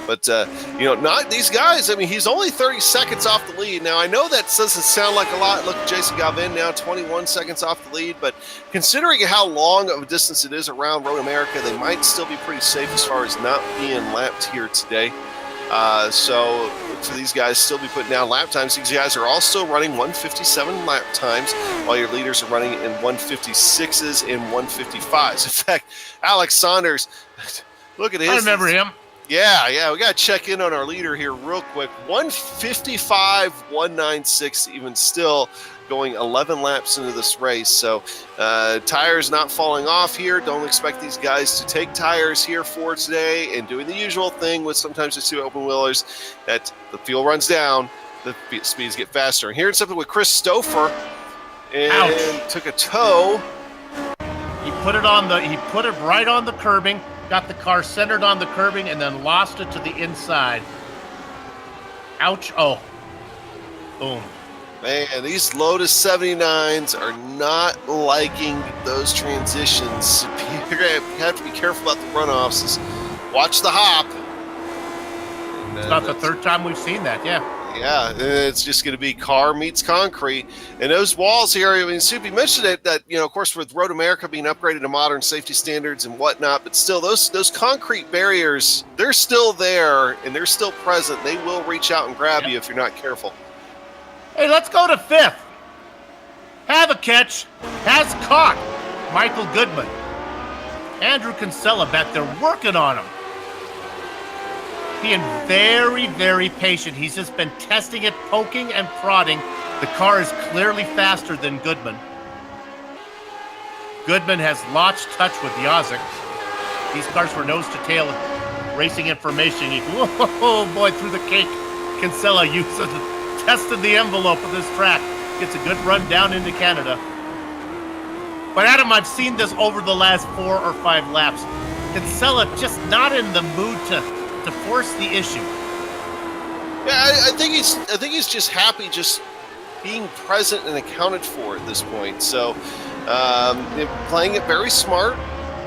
C: But, not these guys. I mean, he's only 30 seconds off the lead. Now, I know that doesn't sound like a lot. Look at Jason Galvin now, 21 seconds off the lead. But considering how long of a distance it is around Road America, they might still be pretty safe as far as not being lapped here today. So for these guys still be putting down lap times. These guys are all still running 157 lap times, while your leaders are running in 156s and 155s. In fact, Alex Saunders, look at his.
D: I remember him.
C: Yeah, we got to check in on our leader here real quick. 155, 196, even still going 11 laps into this race. So tires not falling off here. Don't expect these guys to take tires here for today, and doing the usual thing with sometimes the 2 open wheelers, that the fuel runs down, the speeds get faster. And here's something with Chris Stouffer, and
D: Ouch.
C: Took a toe.
D: He put it right on the curbing. Got the car centered on the curbing and then lost it to the inside. Ouch. Oh. Boom.
C: Man, these Lotus 79s are not liking those transitions. You're going to have to be careful about the runoffs. Just watch the hop.
D: It's not the third time we've seen that, yeah.
C: Yeah, it's just going to be car meets concrete. And those walls here, I mean, Soupy mentioned it, that, of course, with Road America being upgraded to modern safety standards and whatnot, but still, those concrete barriers, they're still there, and they're still present. They will reach out and grab you if you're not careful.
D: Hey, let's go to 5th. Have a catch. Has caught Michael Goodman. Andrew Kinsella back there working on him. Being very, very patient. He's just been testing it, poking and prodding. The car is clearly faster than Goodman. Goodman has lost touch with Yazik. These cars were nose to tail racing information. Oh boy, through the cake. Kinsella tested the envelope of this track. Gets a good run down into Canada. But Adam, I've seen this over the last 4 or 5 laps. Kinsella just not in the mood to force the issue.
C: Yeah, I think he's just happy just being present and accounted for at this point. So playing it very smart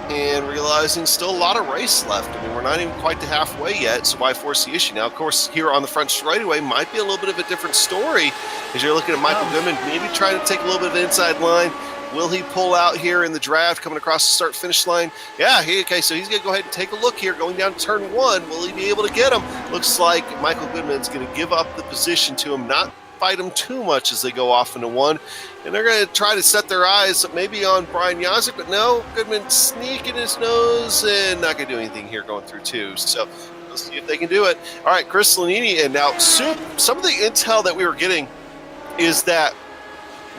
C: and realizing still a lot of race left. I mean, we're not even quite to halfway yet, so why force the issue? Now, of course, here on the front straightaway might be a little bit of a different story as you're looking at Michael Goodman maybe trying to take a little bit of an inside line. Will he pull out here in the draft coming across the start-finish line? Yeah, okay, so he's going to go ahead and take a look here going down to turn 1. Will he be able to get him? Looks like Michael Goodman's going to give up the position to him, not fight him too much as they go off into 1. And they're going to try to set their eyes maybe on Brian Yazik, but no, Goodman sneaking his nose and not going to do anything here going through 2. So we'll see if they can do it. All right, Chris Lanini, and now some of the intel that we were getting is that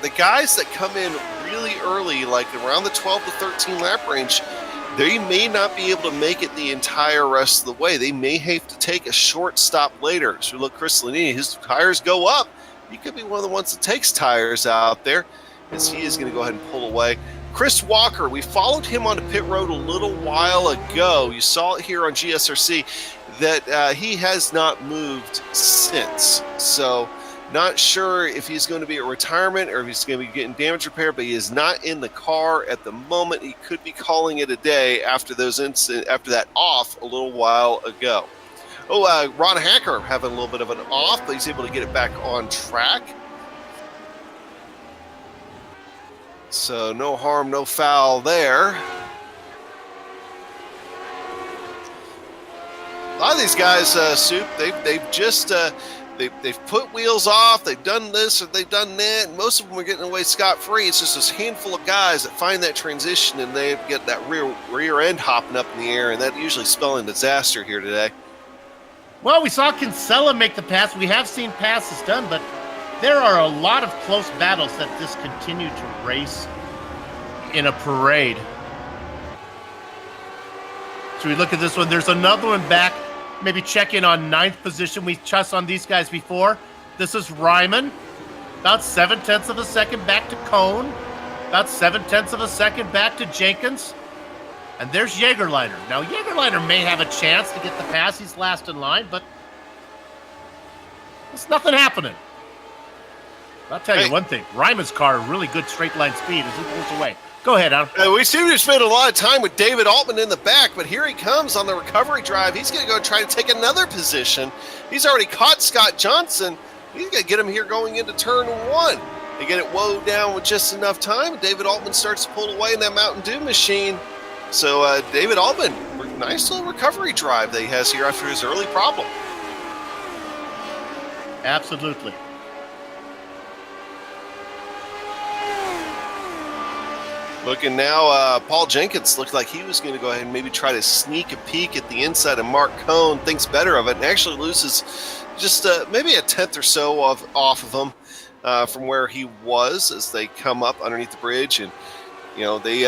C: the guys that come in really early, like around the 12 to 13 lap range, they may not be able to make it the entire rest of the way. They may have to take a short stop later. So look, Chris Lanini, his tires go up. He could be one of the ones that takes tires out there, as he is going to go ahead and pull away. Chris Walker, we followed him onto pit road a little while ago. You saw it here on GSRC that he has not moved since. So not sure if he's going to be at retirement or if he's going to be getting damage repair, but he is not in the car at the moment. He could be calling it a day after after that off a little while ago. Ron Hacker having a little bit of an off, but he's able to get it back on track. So no harm, no foul there. A lot of these guys, Soup, they've just they've put wheels off, they've done this or they've done that, and most of them are getting away scot-free. It's just this handful of guys that find that transition and they get that rear end hopping up in the air, and that usually spelling disaster here today.
D: Well, we saw Kinsella make the pass. We have seen passes done, but there are a lot of close battles that just continue to race in a parade. So we look at this one. There's another one back. Maybe check in on 9th position. We touched on these guys before. This is Ryman. About 7/10 of a second back to Cohn. About 7/10 of a second back to Jenkins. And there's Jägerliner. Now, Jägerliner may have a chance to get the pass. He's last in line, but there's nothing happening. I'll tell you one thing. Ryman's car, really good straight line speed as he pulls away. Go ahead, Adam.
C: We seem to spend a lot of time with David Altman in the back, but here he comes on the recovery drive. He's going to go try to take another position. He's already caught Scott Johnson. He's going to get him here going into turn 1. They get it woed down with just enough time. David Altman starts to pull away in that Mountain Dew machine. So David Altman, nice little recovery drive that he has here after his early problem.
D: Absolutely.
C: Looking now, Paul Jenkins looked like he was going to go ahead and maybe try to sneak a peek at the inside of Mark Cohn, thinks better of it, and actually loses just maybe a 10th or so off of him from where he was as they come up underneath the bridge. And, you know, they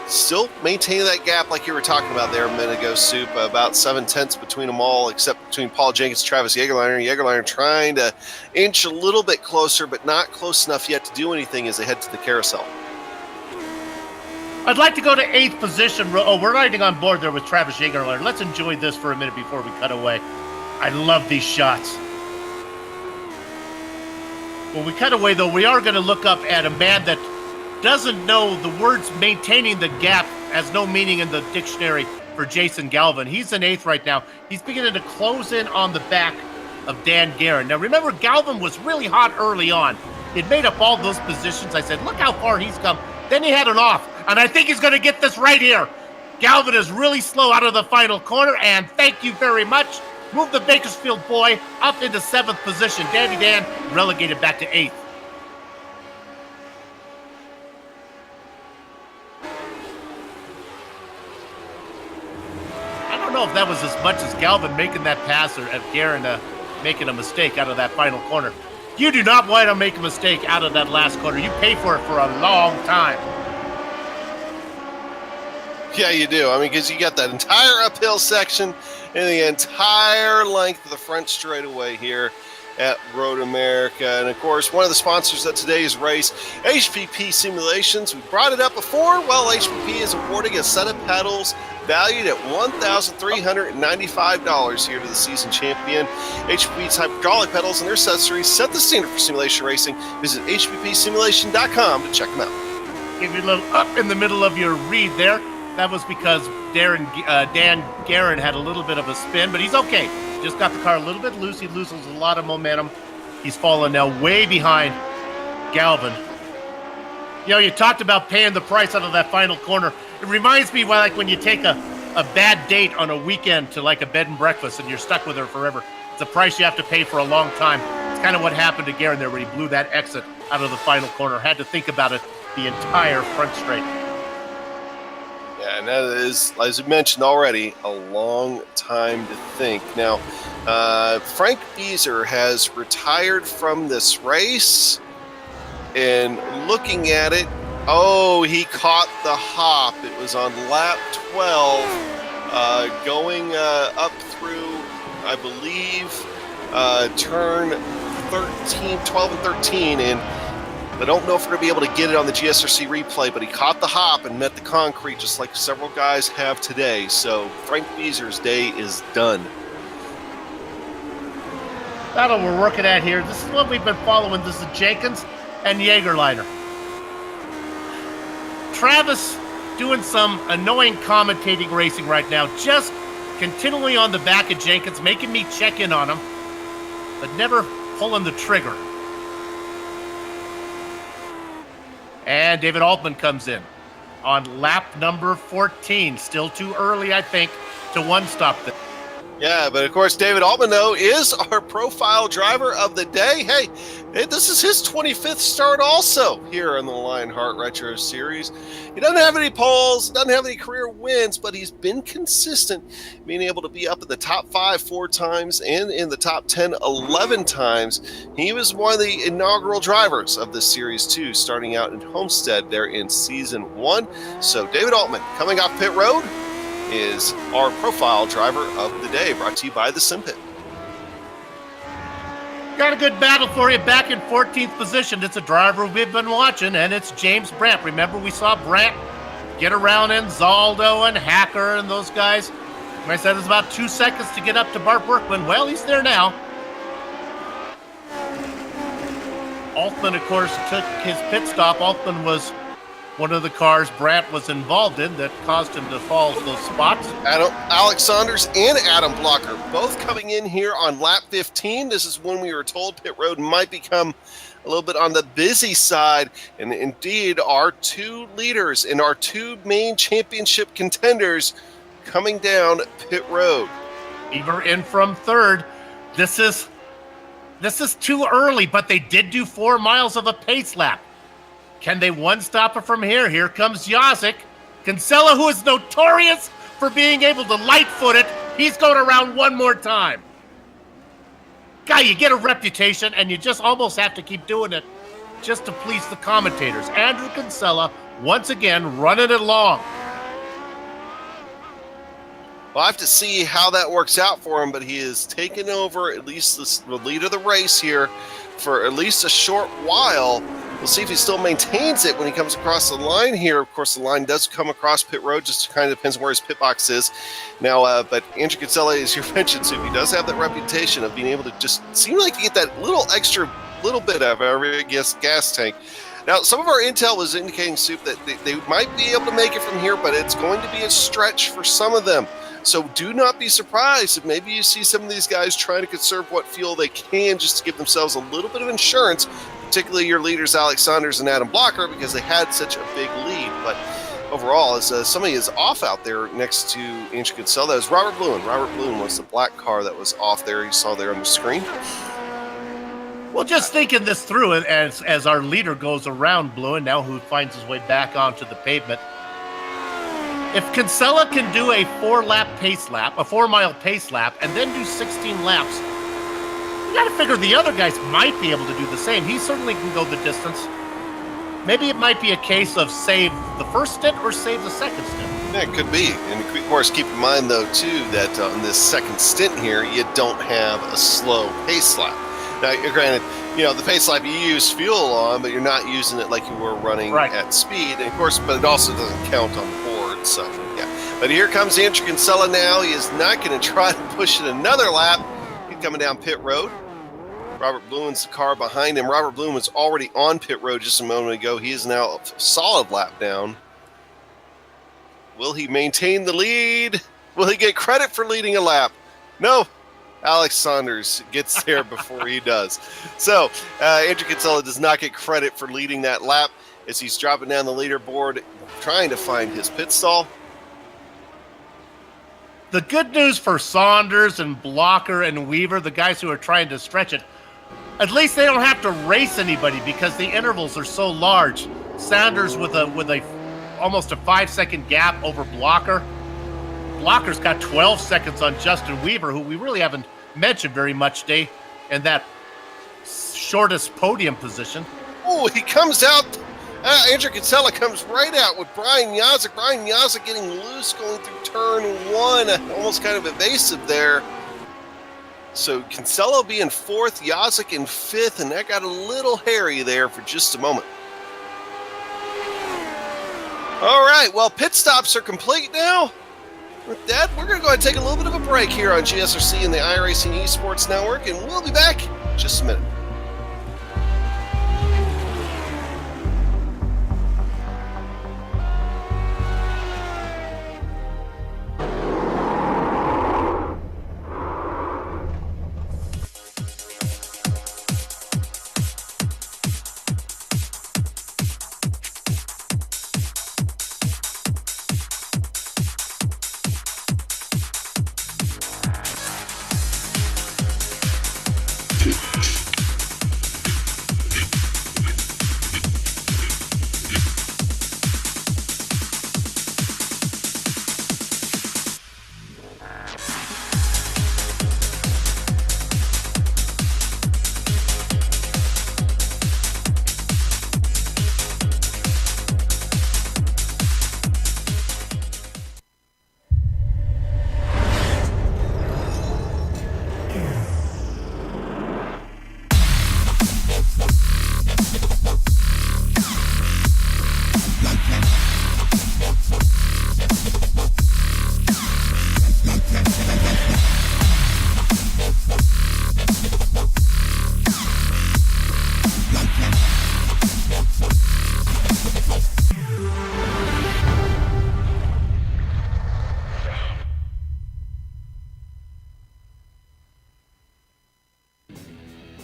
C: still maintain that gap like you were talking about there a minute ago, Soup, about 7/10 between them all, except between Paul Jenkins and Travis Jägerliner. Jägerliner trying to inch a little bit closer, but not close enough yet to do anything as they head to the carousel.
D: I'd like to go to 8th position. Oh, we're riding on board there with Travis Jägerliner. Let's enjoy this for a minute before we cut away. I love these shots. When we cut away, though, we are going to look up at a man that doesn't know the words maintaining the gap has no meaning in the dictionary for Jason Galvin. He's in 8th right now. He's beginning to close in on the back of Dan Guerin. Now, remember, Galvin was really hot early on. He'd made up all those positions. I said, look how far he's come. Then he had an off. And I think he's going to get this right here. Galvin is really slow out of the final corner, and thank you very much. Move the Bakersfield boy up into 7th position. Danny Dan relegated back to 8th. I don't know if that was as much as Galvin making that pass or if Guerin making a mistake out of that final corner. You do not want to make a mistake out of that last corner. You pay for it for a long time.
C: Yeah, you do. I mean, because you got that entire uphill section and the entire length of the front straightaway here at Road America. And, of course, one of the sponsors of today's race, HPP Simulations. We brought it up before. Well, HPP is awarding a set of pedals valued at $1,395 here to the season champion. HPP's hydraulic pedals and their accessories set the standard for simulation racing. Visit hppsimulation.com to check them out.
D: Give you a little up in the middle of your read there. That was because Dan Guerin had a little bit of a spin, but he's okay. Just got the car a little bit loose. He loses a lot of momentum. He's fallen now way behind Galvin. You know, you talked about paying the price out of that final corner. It reminds me like when you take a bad date on a weekend to like a bed and breakfast and you're stuck with her forever. It's a price you have to pay for a long time. It's kind of what happened to Guerin there when he blew that exit out of the final corner. Had to think about it the entire front straight.
C: Yeah, and that is, as you mentioned already, a long time to think. Now, Frank Beazer has retired from this race, and looking at it, oh, he caught the hop. It was on lap 12, going up through, I believe, turn 13, 12 and 13, and I don't know if we're going to be able to get it on the GSRC replay, but he caught the hop and met the concrete just like several guys have today. So Frank Beazer's day is done.
D: That's what we're working at here. This is what we've been following. This is Jenkins and Jägerliner. Travis doing some annoying commentating racing right now, just continually on the back of Jenkins, making me check in on him, but never pulling the trigger. And David Altman comes in on lap number 14. Still too early, I think, to one-stop this.
C: Yeah, but of course, David Altman, though, is our profile driver of the day. Hey, this is his 25th start also here in the Lionheart Retro Series. He doesn't have any poles, doesn't have any career wins, but he's been consistent, being able to be up in the top 5 4 times and in the top 10 11 times. He was one of the inaugural drivers of this series, too, starting out in Homestead there in Season 1. So David Altman, coming off pit road, is our profile driver of the day, brought to you by the SimPit.
D: Got a good battle for you back in 14th position. It's a driver we've been watching, and it's James Brandt. Remember, we saw Brandt get around Zaldo and Hacker and those guys. And I said it's about 2 seconds to get up to Bart Workman. Well, he's there now. Altman, of course, took his pit stop. Altman was one of the cars Brandt was involved in that caused him to fall those spots.
C: Alex Saunders and Adam Blocker both coming in here on lap 15. This is when we were told pit road might become a little bit on the busy side. And indeed, our 2 leaders and our 2 main championship contenders coming down pit road.
D: Weaver in from 3rd. This is too early, but they did do 4 miles of a pace lap. Can they one-stop it from here? Here comes Yazik. Kinsella, who is notorious for being able to light-foot it, he's going around one more time. Guy, you get a reputation, and you just almost have to keep doing it just to please the commentators. Andrew Kinsella, once again, running it long.
C: We'll have to see how that works out for him, but he is taking over at least the lead of the race here for at least a short while. We'll see if he still maintains it when he comes across the line here. Of course, the line does come across pit road, just kind of depends on where his pit box is. Now, but Andrew Kinsella, as you mentioned, Soup, he does have that reputation of being able to just seem like to get that little bit of every gas tank. Now, some of our intel was indicating, Soup, that they might be able to make it from here, but it's going to be a stretch for some of them. So do not be surprised if maybe you see some of these guys trying to conserve what fuel they can just to give themselves a little bit of insurance, particularly your leaders, Alex Saunders and Adam Blocker, because they had such a big lead. But overall, as somebody is off out there next to Andrew Kinsella, that was Robert Bluen. Robert Bluen was the black car that was off there. You saw there on the screen.
D: Well, just thinking this through, as our leader goes around Bluen, now who finds his way back onto the pavement, if Kinsella can do a 4-mile pace lap, and then do 16 laps, you got to figure the other guys might be able to do the same. He certainly can go the distance. Maybe it might be a case of save the first stint or save the second stint.
C: Yeah, it could be. And of course, keep in mind, though, too, that on this second stint here, you don't have a slow pace lap. Now, granted, the pace lap you use fuel on, but you're not using it like you were running at speed. And of course, but it also doesn't count on the board. So, yeah. But here comes Andrew Kinsella now. He is not going to try to push it another lap. He's coming down pit road. Robert Blumen's the car behind him. Robert Bluen was already on pit road just a moment ago. He is now a solid lap down. Will he maintain the lead? Will he get credit for leading a lap? No. Alex Saunders gets there before he does. So, Andrew Kinsella does not get credit for leading that lap as he's dropping down the leaderboard, trying to find his pit stall.
D: The good news for Saunders and Blocker and Weaver, the guys who are trying to stretch it, at least they don't have to race anybody because the intervals are so large. Saunders with a almost a 5-second gap over Blocker. Blocker's got 12 seconds on Justin Weaver, who we really haven't mentioned very much today, in that shortest podium position.
C: Oh, he comes out. Andrew Kinsella comes right out with Brian Yazik. Brian Yazik getting loose going through turn 1. Almost kind of evasive there. So Kinsella being 4th, Yazik in 5th, and that got a little hairy there for just a moment. All right, well, pit stops are complete now. With that, we're going to go ahead and take a little bit of a break here on GSRC and the iRacing Esports Network, and we'll be back in just a minute.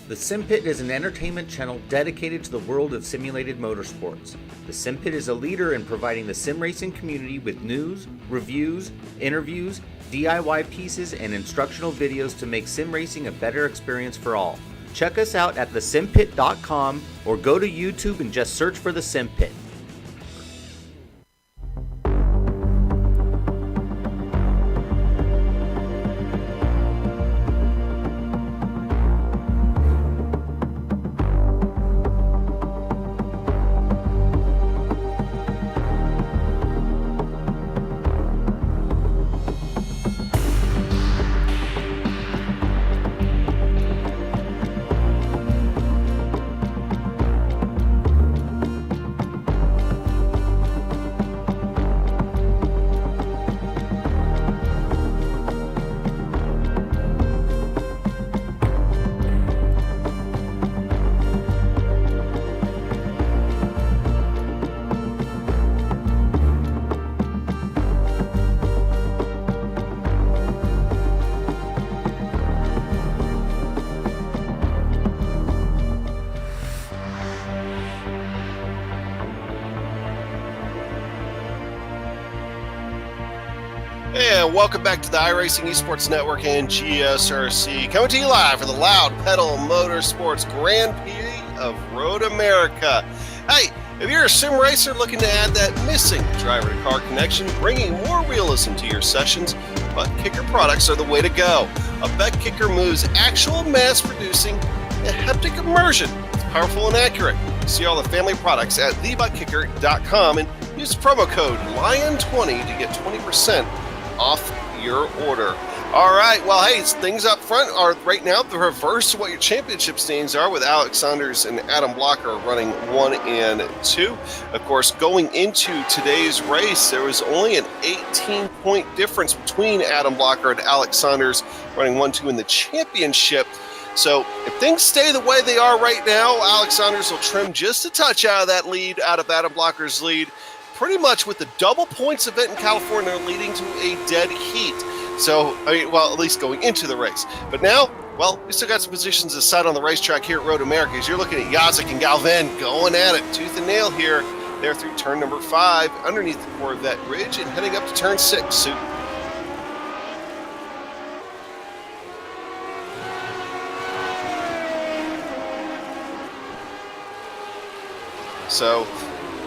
F: The Sim Pit is an entertainment channel dedicated to the world of simulated motorsports. The Sim Pit is a leader in providing the sim racing community with news, reviews, interviews, DIY pieces, and instructional videos to make sim racing a better experience for all. Check us out at thesimpit.com or go to YouTube and just search for The Sim Pit.
C: And welcome back to the iRacing Esports Network and GSRC, coming to you live for the Loud Pedal Motorsports Grand Prix of Road America. Hey, if you're a sim racer looking to add that missing driver-to-car connection, bringing more realism to your sessions, butt kicker products are the way to go. A butt kicker moves actual mass-producing a haptic immersion. It's powerful and accurate. See all the family products at thebuttkicker.com and use the promo code LION20 to get 20% off your order. All right, well, hey, things up front are right now the reverse of what your championship standings are, with Alex Saunders and Adam Blocker running 1 and 2. Of course, going into today's race, there was only an 18-point difference between Adam Blocker and Alex Saunders running 1-2 in the championship. So if things stay the way they are right now, Alex Saunders will trim just a touch out of that lead, out of Adam Blocker's lead, pretty much with the double points event in California leading to a dead heat. So, at least going into the race. But now, well, we still got some positions aside on the racetrack here at Road America, as you're looking at Yazik and Galvin going at it tooth and nail here. They're through turn number 5, underneath the Corvette Ridge, and heading up to turn 6. So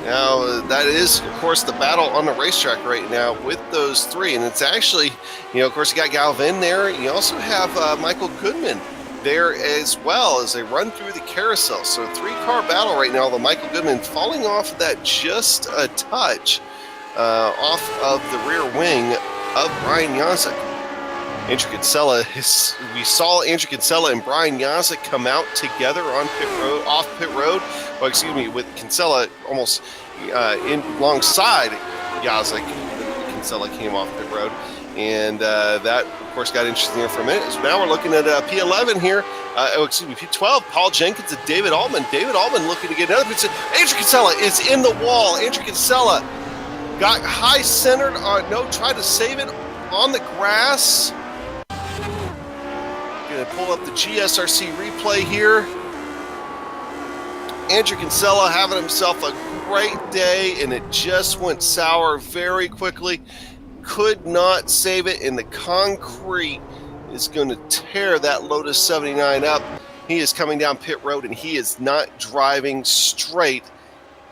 C: now that is, of course, the battle on the racetrack right now with those three. And it's actually, of course, you got Galvin there. You also have Michael Goodman there as well as they run through the carousel. So 3-car battle right now, although Michael Goodman falling off of that just a touch off of the rear wing of Brian Yazik. Andrew Kinsella, we saw Andrew Kinsella and Brian Yazik come out together on pit road, off pit road. Well, excuse me, with Kinsella almost in alongside Yazik. Kinsella came off pit road, and that, of course, got interesting there for a minute. So now we're looking at P11 here. P12. Paul Jenkins and David Altman. David Altman looking to get another pit. Andrew Kinsella is in the wall. Andrew Kinsella got high centered. Tried to save it on the grass. Going to pull up the GSRC replay here. Andrew Kinsella having himself a great day, and it just went sour very quickly. Could not save it, and the concrete is going to tear that Lotus 79 up. He is coming down pit road, and he is not driving straight.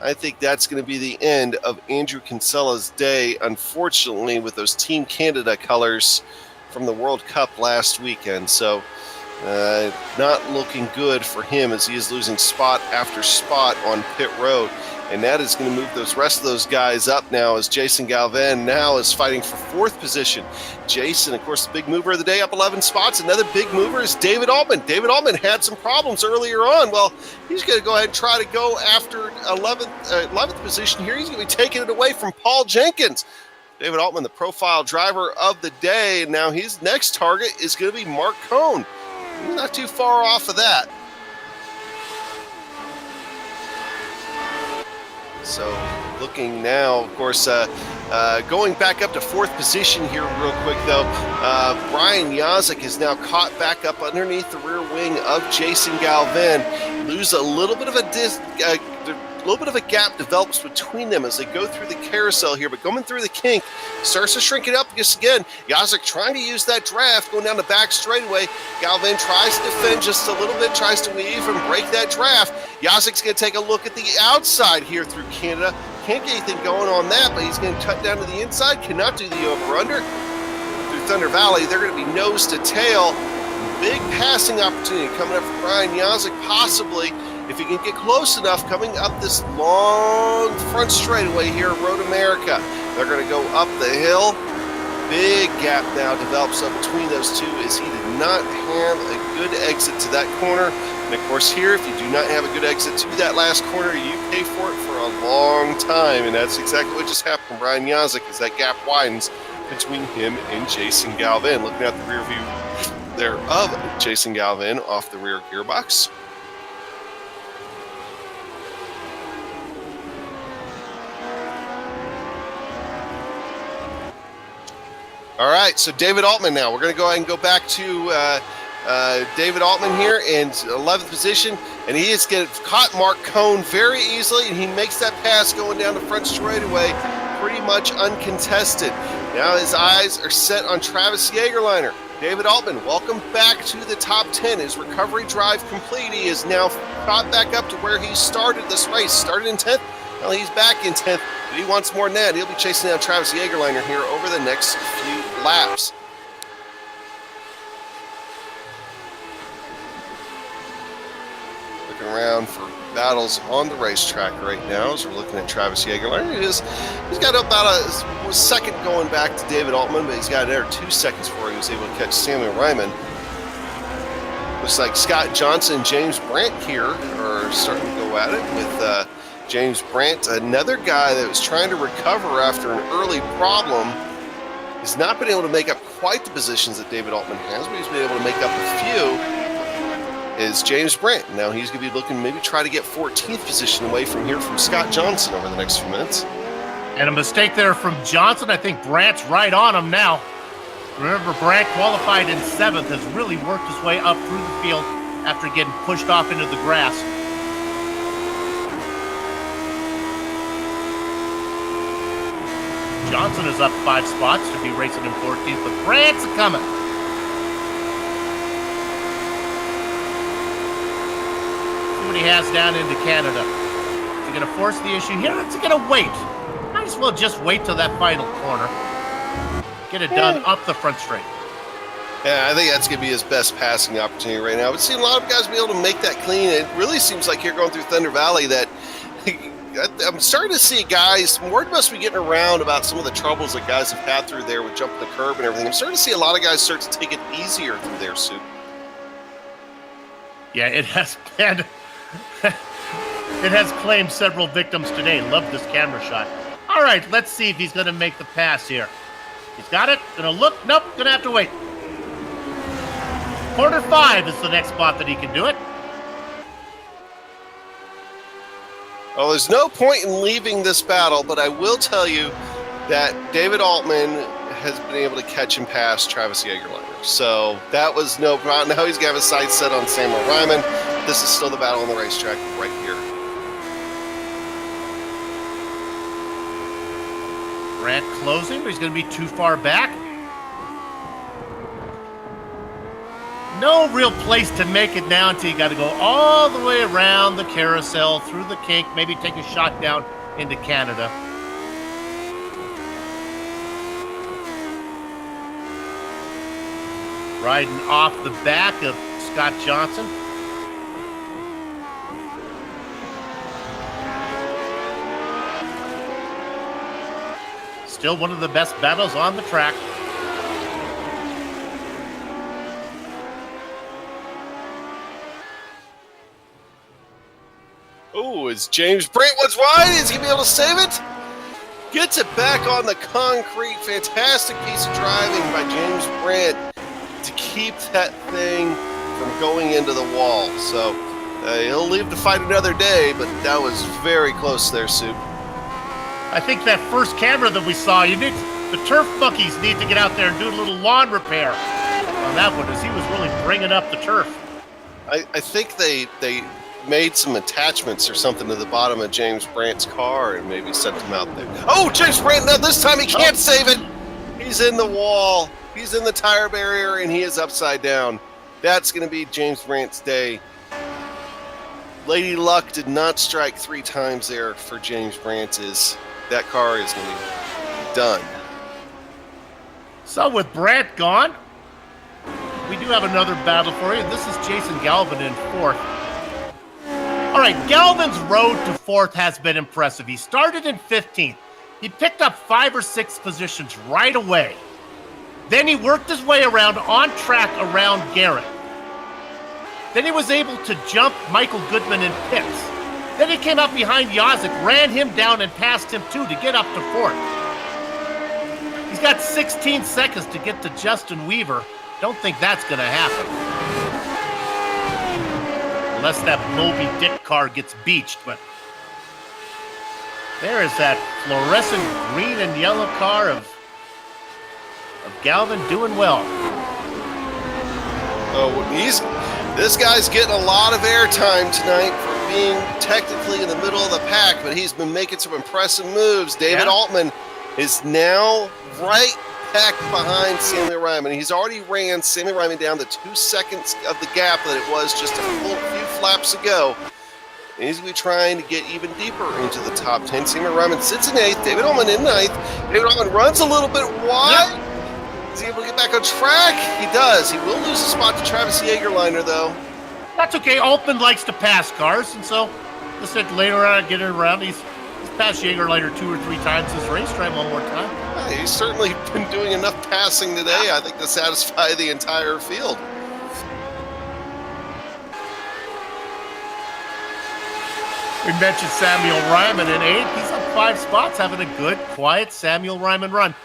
C: I think that's going to be the end of Andrew Kinsella's day, unfortunately, with those Team Canada colors from the World Cup last weekend. So not looking good for him, as he is losing spot after spot on pit road. And that is going to move those rest of those guys up now, as Jason Galvin now is fighting for 4th position. Jason, of course, the big mover of the day, up 11 spots. Another big mover is David Altman. David Altman had some problems earlier on. Well, he's going to go ahead and try to go after 11th position here. He's going to be taking it away from Paul Jenkins. David Altman, the profile driver of the day. Now his next target is going to be Mark Cohn. He's not too far off of that. So looking now, of course, going back up to 4th position here real quick, though. Brian Yazik is now caught back up underneath the rear wing of Jason Galvin. Lose a little bit of a gap develops between them as they go through the carousel here, but going through the kink, starts to shrink it up just again. Yazik trying to use that draft, going down the back straightaway. Galvin tries to defend just a little bit, tries to weave and break that draft. Yazik's going to take a look at the outside here through Canada. Can't get anything going on that, but he's going to cut down to the inside, cannot do the over-under. Through Thunder Valley, they're going to be nose to tail. Big passing opportunity coming up for Brian Yazik, possibly. If he can get close enough coming up this long front straightaway here at Road America. They're going to go up the hill. Big gap now develops up between those two as he did not have a good exit to that corner. And of course here, if you do not have a good exit to that last corner, you pay for it for a long time. And that's exactly what just happened to Brian Yazik as that gap widens between him and Jason Galvin. Looking at the rear view there of Jason Galvin off the rear gearbox. All right, so David Altman now. We're going to go ahead and go back to David Altman here in 11th position, and he is getting caught Mark Cohn very easily, and he makes that pass going down the front straightaway pretty much uncontested. Now his eyes are set on Travis Jagerliner. David Altman, welcome back to the top 10. His recovery drive complete. He is now caught back up to where he started this race. Started in 10th. Well, he's back in 10th, but he wants more than that. He'll be chasing down Travis Jagerliner here over the next few laps. Looking around for battles on the racetrack right now as we're looking at Travis Jagerliner. He's got about a second going back to David Altman, but he's got another 2 seconds before he was able to catch Samuel Ryman. Looks like Scott Johnson and James Brandt here are starting to go at it with James Brandt, another guy that was trying to recover after an early problem. He's not been able to make up quite the positions that David Altman has, but he's been able to make up a few. Is James Brandt. Now he's going to be looking to maybe try to get 14th position away from here from Scott Johnson over the next few minutes.
D: And a mistake there from Johnson. I think Brandt's right on him now. Remember, Brandt qualified in 7th, has really worked his way up through the field after getting pushed off into the grass. Johnson is up 5 spots to be racing in 14th, but Brandt's coming. See what he has down into Canada. Is he going to force the issue here? Is he going to wait? Might as well just wait till that final corner. Get it done up the front straight.
C: Yeah, I think that's going to be his best passing opportunity right now. We've seen a lot of guys be able to make that clean. It really seems like here going through Thunder Valley that I'm starting to see guys, word must be getting around about some of the troubles that guys have had through there with jumping the curb and everything. I'm starting to see a lot of guys start to take it easier through there, Sue.
D: Yeah, it has been. It has claimed several victims today. Love this camera shot. All right, let's see if he's going to make the pass here. He's got it. Going to look. Nope, going to have to wait. Corner 5 is the next spot that he can do it.
C: Well, there's no point in leaving this battle, but I will tell you that David Altman has been able to catch and pass Travis Jagerliner. So that was no problem. Now he's going to have his sights set on Samuel Ryman. This is still the battle on the racetrack right here.
D: Brandt closing, but he's going to be too far back. No real place to make it now until you got to go all the way around the carousel, through the kink, maybe take a shot down into Canada. Riding off the back of Scott Johnson. Still one of the best battles on the track.
C: Oh, is James Brandt what's wide? Is he going to be able to save it? Gets it back on the concrete. Fantastic piece of driving by James Brandt to keep that thing from going into the wall. So he'll leave to fight another day, but that was very close there, Sue.
D: I think that first camera that we saw, the turf monkeys need to get out there and do a little lawn repair on that one, as he was really bringing up the turf.
C: I think they made some attachments or something to the bottom of James Brandt's car and maybe sent him out there. Oh, James Brandt, now this time he can't save it. He's in the wall. He's in the tire barrier, and he is upside down. That's going to be James Brandt's day. Lady Luck did not strike 3 times there for James Brandt. That car is going to be done.
D: So with Brandt gone, we do have another battle for you. This is Jason Galvin in 4th. All right, Galvin's road to 4th has been impressive. He started in 15th. He picked up 5 or 6 positions right away. Then he worked his way around on track around Garrett. Then he was able to jump Michael Goodman in pits. Then he came up behind Yazik, ran him down and passed him too to get up to 4th. He's got 16 seconds to get to Justin Weaver. Don't think that's going to happen. Unless that Moby Dick car gets beached, but there is that fluorescent green and yellow car of Galvin doing well.
C: Oh, this guy's getting a lot of airtime tonight for being technically in the middle of the pack, but he's been making some impressive moves. David Altman is now right back behind Sammy Ryman. He's already ran Sammy Ryman down to 2 seconds of the gap that it was just a few flaps ago. And he's going to be trying to get even deeper into the top 10. Sammy Ryman sits in 8th. David Altman in 9th. David Altman runs a little bit wide. Yep. Is he able to get back on track? He does. He will lose a spot to Travis Jagerliner, though.
D: That's okay. Altman likes to pass cars, and so I said later on, getting around, he's passed Jagerliner 2 or 3 times this race. Try one more time.
C: Yeah, he's certainly been doing enough passing today, I think, to satisfy the entire field.
D: We mentioned Samuel Ryman in 8th. He's up 5 spots, having a good, quiet Samuel Ryman run.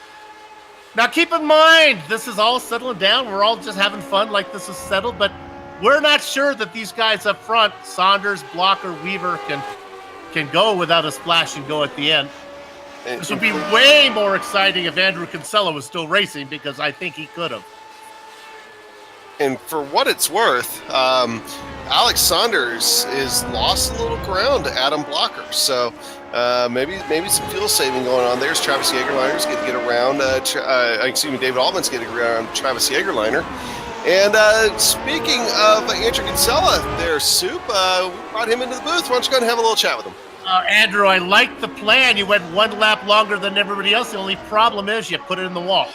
D: Now, keep in mind, this is all settling down. We're all just having fun like this is settled, but we're not sure that these guys up front, Saunders, Blocker, Weaver, can go without a splash and go at the end. This would be way more exciting if Andrew Kinsella was still racing, because I think he could have.
C: And for what it's worth, Alex Saunders is lost a little ground to Adam Blocker. So maybe some fuel saving going on. There's Travis Jagerliner's going to get around. David Altman's getting around Travis Jagerliner. And speaking of Andrew Kinsella, there's Soup. We brought him into the booth. Why don't you go and have a little chat with him?
D: Andrew, I like the plan. You went 1 lap longer than everybody else. The only problem is you put it in the wall.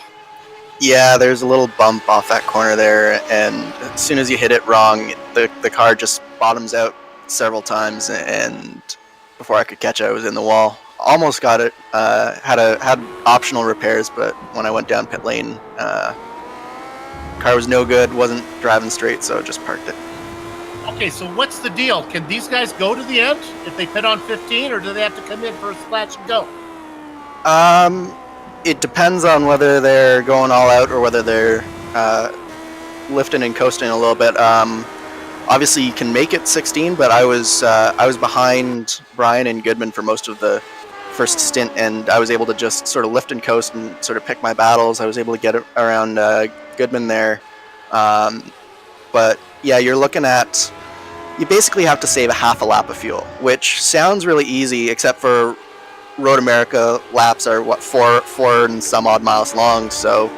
G: Yeah, there's a little bump off that corner there, and as soon as you hit it wrong, the car just bottoms out several times, and before I could catch it, I was in the wall. Almost got it. Had optional repairs, but when I went down pit lane, car was no good, wasn't driving straight, so just parked it.
D: Okay, so what's the deal? Can these guys go to the end if they pit on 15, or do they have to come in for a splash and go?
G: It depends on whether they're going all out or whether they're lifting and coasting a little bit. Obviously, you can make it 16, but I was behind Brian and Goodman for most of the first stint, and I was able to just sort of lift and coast and sort of pick my battles. I was able to get around Goodman there. But yeah, you're looking at, you basically have to save a half a lap of fuel, which sounds really easy, except for Road America laps are four and some odd miles long, so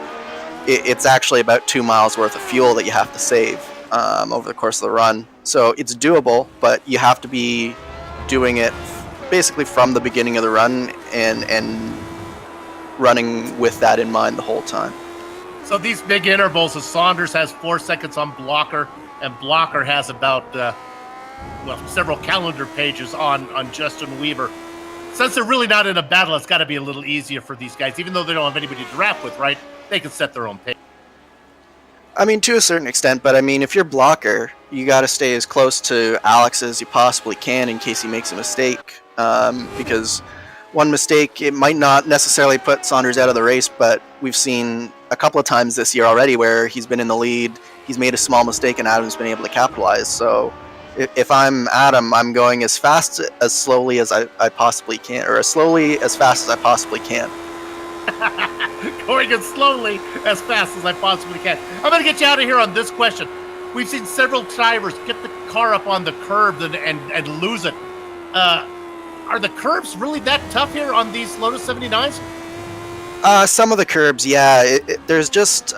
G: it's actually about 2 miles worth of fuel that you have to save over the course of the run. So it's doable, but you have to be doing it basically from the beginning of the run and running with that in mind the whole time.
D: So these big intervals, Saunders has 4 seconds on Blocker, and Blocker has about several calendar pages on Justin Weaver. Since they're really not in a battle, it's got to be a little easier for these guys, even though they don't have anybody to draft with, right? They can set their own pace.
G: I mean, to a certain extent, but I mean, if you're Blocker, you got to stay as close to Alex as you possibly can in case he makes a mistake, because one mistake, it might not necessarily put Saunders out of the race, but we've seen a couple of times this year already where he's been in the lead, he's made a small mistake, and Adam's been able to capitalize. So if I'm Adam, I'm going as fast, as slowly as I possibly can, or as slowly, as fast as I possibly can.
D: Going as slowly, as fast as I possibly can. I'm going to get you out of here on this question. We've seen several drivers get the car up on the curb and lose it. Are the curbs really that tough here on these Lotus 79s?
G: Some of the curbs, yeah. There's just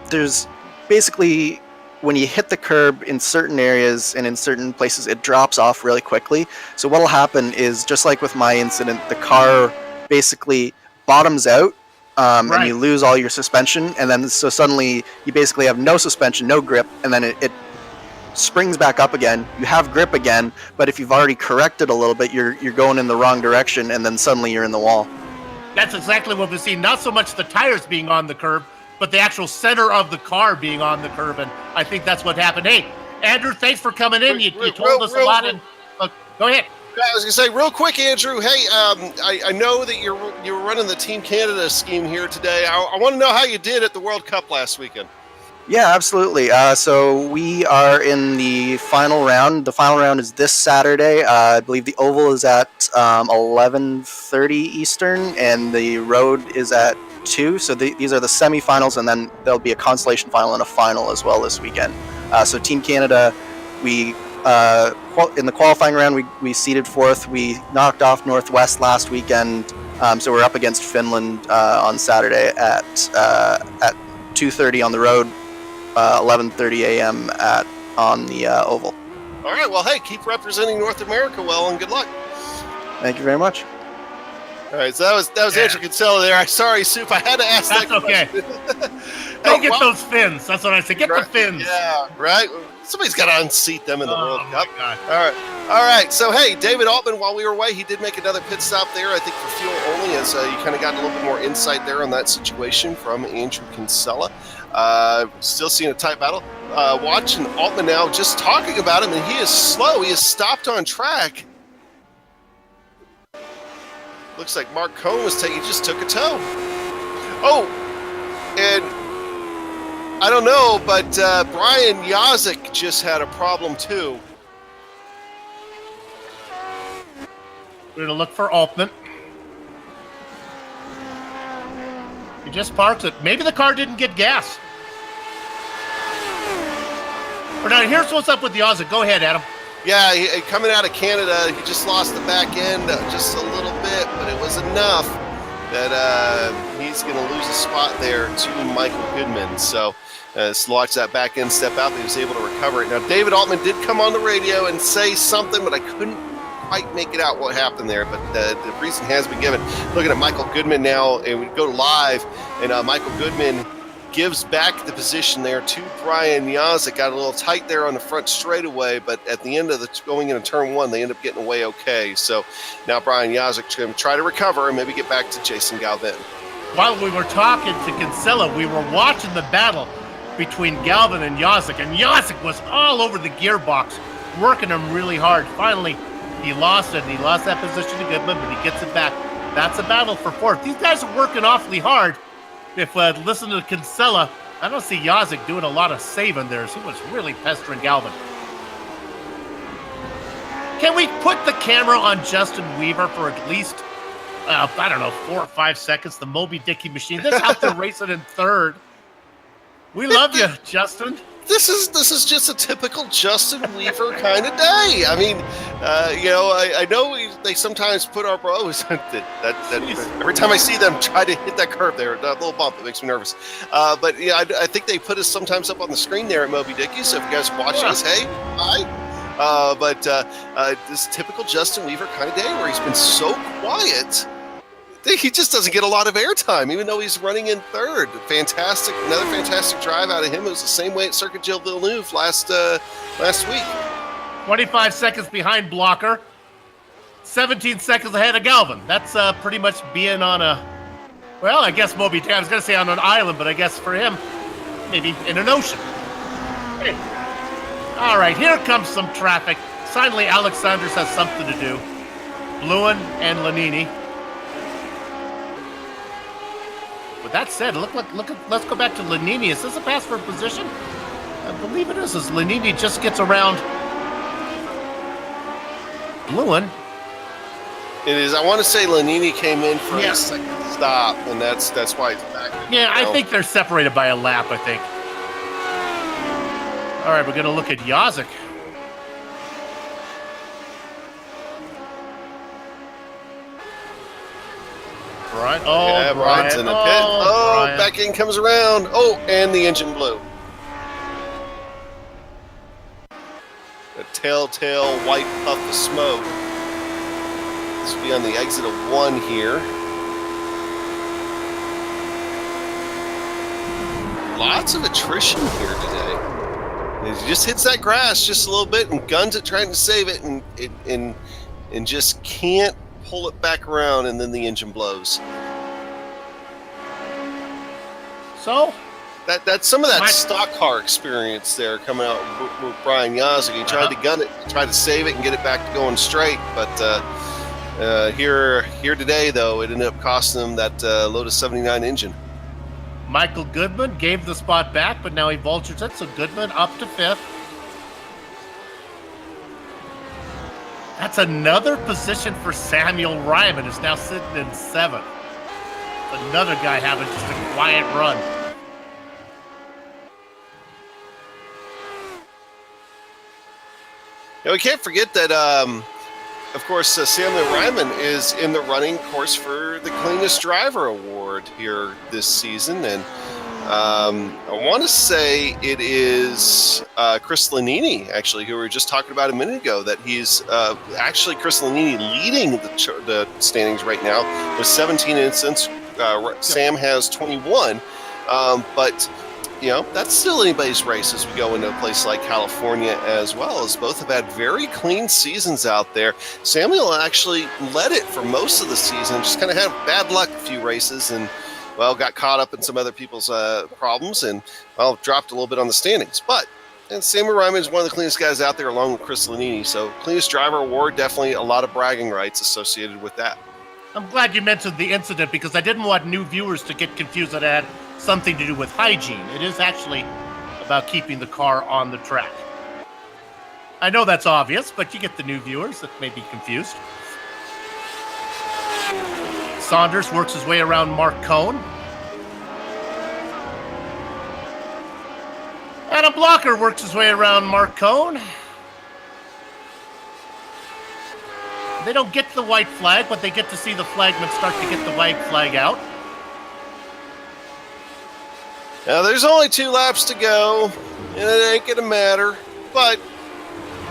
G: there's basically, when you hit the curb in certain areas and in certain places, it drops off really quickly. So what'll happen is, just like with my incident, the car basically bottoms out, and you lose all your suspension, and then so suddenly you basically have no suspension, no grip, and then it springs back up again. You have grip again, but if you've already corrected a little bit, you're going in the wrong direction, and then suddenly you're in the wall.
D: That's exactly what we've seen. Not so much the tires being on the curb, but the actual center of the car being on the curb, and I think that's what happened. Hey, Andrew, thanks for coming in. You told us a lot. Go ahead.
C: I was going to say, real quick, Andrew, hey, I know that you're running the Team Canada scheme here today. I want to know how you did at the World Cup last weekend.
G: Yeah, absolutely. So we are in the final round. The final round is this Saturday. I believe the oval is at 11:30 Eastern, and the road is at 2. So these are the semifinals, and then there'll be a consolation final and a final as well this weekend. So Team Canada, we in the qualifying round, we seeded 4th. We knocked off Northwest last weekend, so we're up against Finland on Saturday at 2:30 on the road, 11:30 a.m. on the oval.
C: All right. Well, hey, keep representing North America well, and good luck.
G: Thank you very much.
C: All right, so that was Andrew Kinsella there. Sorry, Soup, I had to ask that question.
D: That's okay. Go get those fins. That's what I said. Get the fins.
C: Yeah, right. Somebody's got to unseat them in the World Cup.
D: God.
C: All right. So, hey, David Altman, while we were away, he did make another pit stop there, I think for fuel only, as you kind of got a little bit more insight there on that situation from Andrew Kinsella. Still seeing a tight battle. Watching Altman now, just talking about him, and he is slow. He has stopped on track. Looks like Mark Cohn just took a tow. Oh, and I don't know, but Brian Yazik just had a problem too.
D: We're going to look for Altman. He just parked it. Maybe the car didn't get gas. But now here's what's up with the Yazik. Go ahead, Adam.
C: Yeah, coming out of Canada, he just lost the back end just a little bit, but it was enough that he's going to lose a spot there to Michael Goodman. So watch that back end step out, but he was able to recover it. Now, David Altman did come on the radio and say something, but I couldn't quite make it out what happened there, but the reason has been given. Looking at Michael Goodman now, and we go live, and Michael Goodman gives back the position there to Brian Yazik. Got a little tight there on the front straightaway, but at the end of going into turn 1, they end up getting away okay. So now Brian Yazik's going to try to recover and maybe get back to Jason Galvin.
D: While we were talking to Kinsella, we were watching the battle between Galvin and Yazik was all over the gearbox, working him really hard. Finally, he lost it, and he lost that position to Goodman, but he gets it back. That's a battle for 4th. These guys are working awfully hard. If listen to Kinsella, I don't see Yazik doing a lot of saving there. So he was really pestering Galvin. Can we put the camera on Justin Weaver for at least, 4 or 5 seconds? The Moby Dicky machine. This out there racing in 3rd. We love you, Justin.
C: This is just a typical Justin Weaver kind of day. I mean, I know they sometimes put our bros. that every time I see them try to hit that curve there, that little bump, it makes me nervous. But yeah, I think they put us sometimes up on the screen there at Moby Dicky. So if you guys are watching us, hey, hi. But this typical Justin Weaver kind of day where he's been so quiet. He just doesn't get a lot of airtime, even though he's running in 3rd. Another fantastic drive out of him. It was the same way at Circuit Gilles Villeneuve last week.
D: 25 seconds behind Blocker, 17 seconds ahead of Galvin. That's pretty much being on I guess Moby Dicky. I was going to say on an island, but I guess for him, maybe in an ocean. Hey. All right, here comes some traffic. Finally, Alex Sanders has something to do. Lewin and Lanini. With that said, look at. Let's go back to Lanini. Is this a pass for position? I believe it is. As Lanini just gets around blue one.
C: It is. I want to say Lanini came in for
D: Yeah.
C: a second stop, and that's why it's back.
D: Yeah, I think they're separated by a lap, I think. All right, we're going to look at Yazik. Brian. Oh,
C: Yeah, Brian's in the pit. Oh,
D: Brian.
C: back in comes around. Oh, and the engine blew. A telltale white puff of smoke. This will be on the exit of 1 here. Lots of attrition here today. He just hits that grass just a little bit and guns it trying to save it, and just can't pull it back around, and then the engine blows.
D: So,
C: That's some of that stock car experience there coming out with Brian Yazik. He tried to gun it, tried to save it and get it back to going straight, but here today, though, it ended up costing him that Lotus 79 engine.
D: Michael Goodman gave the spot back, but now he vultures it, so Goodman up to 5th. That's another position for Samuel Ryman, who's now sitting in 7th. Another guy having just a quiet run.
C: Now, we can't forget that, of course, Samuel Ryman is in the running, of course, for the Cleanest Driver Award here this season. And I want to say it is Chris Lanini, actually, who we were just talking about a minute ago, that he's actually Chris Lanini leading the standings right now with 17 incidents. Sam has 21. But you know, that's still anybody's race as we go into a place like California, as well, as both have had very clean seasons out there. Samuel actually led it for most of the season, just kind of had bad luck a few races and, well, got caught up in some other people's problems and, well, dropped a little bit on the standings. But and Samuel Ryman is one of the cleanest guys out there, along with Chris Lanini. So Cleanest Driver Award, definitely a lot of bragging rights associated with that.
D: I'm glad you mentioned the incident because I didn't want new viewers to get confused that it had something to do with hygiene. It is actually about keeping the car on the track. I know that's obvious, but you get the new viewers that may be confused. Saunders works his way around Mark Cohn. Adam Blocker works his way around Mark Cohn. They don't get the white flag, but they get to see the flagman start to get the white flag out.
C: Now, there's only 2 laps to go, and it ain't going to matter. But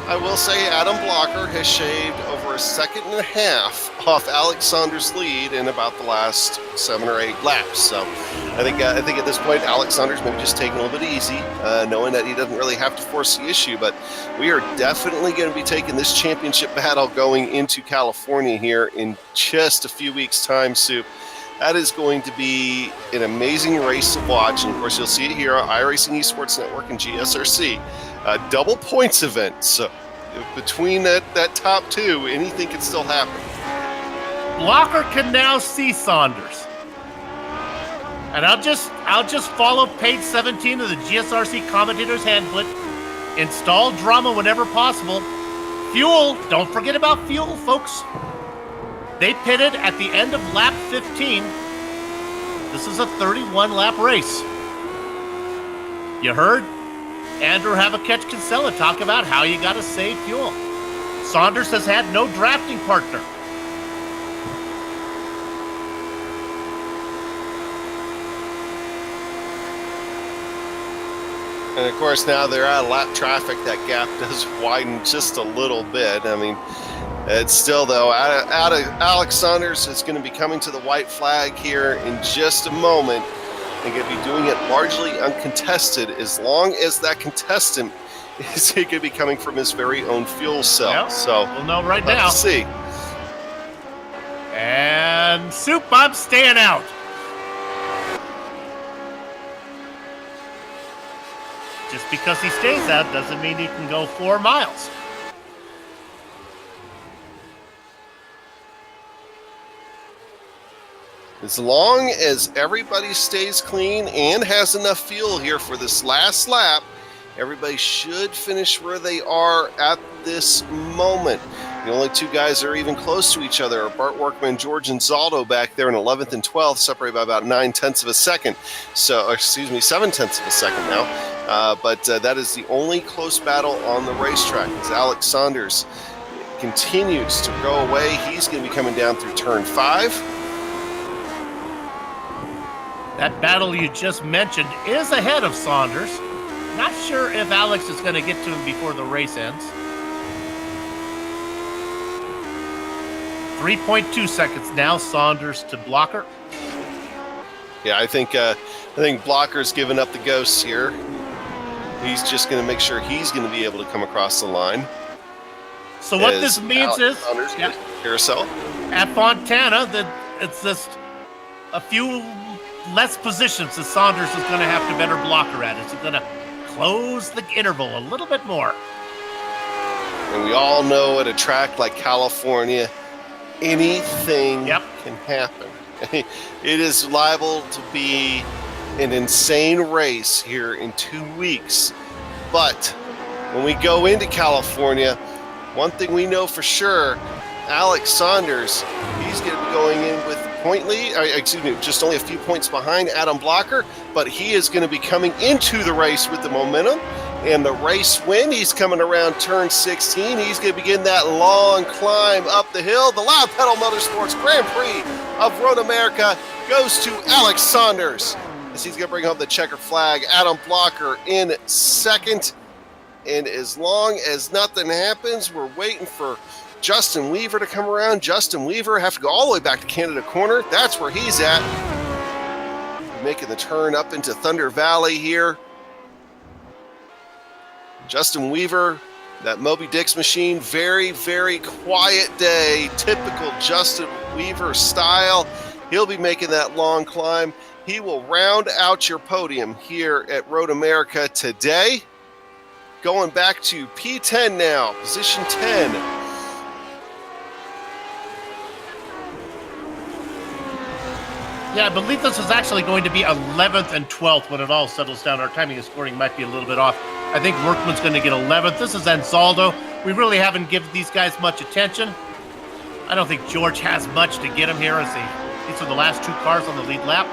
C: I will say Adam Blocker has shaved over 1.5 seconds off Alex Saunders' lead in about the last 7 or 8 laps. So I think at this point, Alex Saunders maybe just taking a little bit easy, knowing that he doesn't really have to force the issue. But we are definitely going to be taking this championship battle going into California here in just a few weeks' time, Soup. That is going to be an amazing race to watch. And, of course, you'll see it here on iRacing Esports Network and GSRC. A double points event. So between that top 2, anything can still happen.
D: Blocker can now see Saunders. And I'll just follow page 17 of the GSRC Commentator's Handbook. Install drama whenever possible. Fuel. Don't forget about fuel, folks. They pitted at the end of lap 15. This is a 31-lap race. You heard Andrew Havakech Kinsella talk about how you got to save fuel. Saunders has had no drafting partner.
C: And, of course, now they're out of lap traffic. That gap does widen just a little bit. I mean, it's still, though, out of Alex Saunders is going to be coming to the white flag here in just a moment. And going to be doing it largely uncontested, as long as that contestant is going to be coming from his very own fuel cell.
D: Yep.
C: So
D: we'll know right now.
C: Let's see.
D: And Soup, I'm staying out. Just because he stays out doesn't mean he can go 4 miles.
C: As long as everybody stays clean and has enough fuel here for this last lap, everybody should finish where they are at this moment. The only two guys that are even close to each other are Bart Workman, George and Zaldo back there in 11th and 12th, separated by about 9/10 of a second. 7/10 of a second now. But that is the only close battle on the racetrack as Alex Saunders continues to go away. He's going to be coming down through turn 5.
D: That battle you just mentioned is ahead of Saunders. Not sure if Alex is going to get to him before the race ends. 3.2 seconds now, Saunders to Blocker.
C: Yeah, I think Blocker's given up the ghost here. He's just going to make sure he's going to be able to come across the line.
D: So what this means is,
C: Carousel
D: at Fontana, that it's just a few less positions that Saunders is going to have to better Blocker at. It's going to close the interval a little bit more.
C: And we all know at a track like California, anything can happen. It is liable to be an insane race here in 2 weeks. But when we go into California, one thing we know for sure, Alex Saunders, he's going to be going in with just only a few points behind Adam Blocker, but he is going to be coming into the race with the momentum and the race win. He's coming around turn 16. He's going to begin that long climb up the hill. The Loud Pedal Motorsports Grand Prix of Road America goes to Alex Saunders as he's going to bring home the checker flag. Adam Blocker in second. And as long as nothing happens, we're waiting for Justin Weaver to come around. Justin Weaver have to go all the way back to Canada Corner. That's where he's at. Making the turn up into Thunder Valley here. Justin Weaver, that Moby Dick's machine, very, very quiet day. Typical Justin Weaver style. He'll be making that long climb. He will round out your podium here at Road America today. Going back to P10 now, position 10.
D: Yeah, I believe this is actually going to be 11th and 12th when it all settles down. Our timing and scoring might be a little bit off. I think Workman's going to get 11th. This is Ansaldo. We really haven't given these guys much attention. I don't think George has much to get him here as these are the last two cars on the lead lap.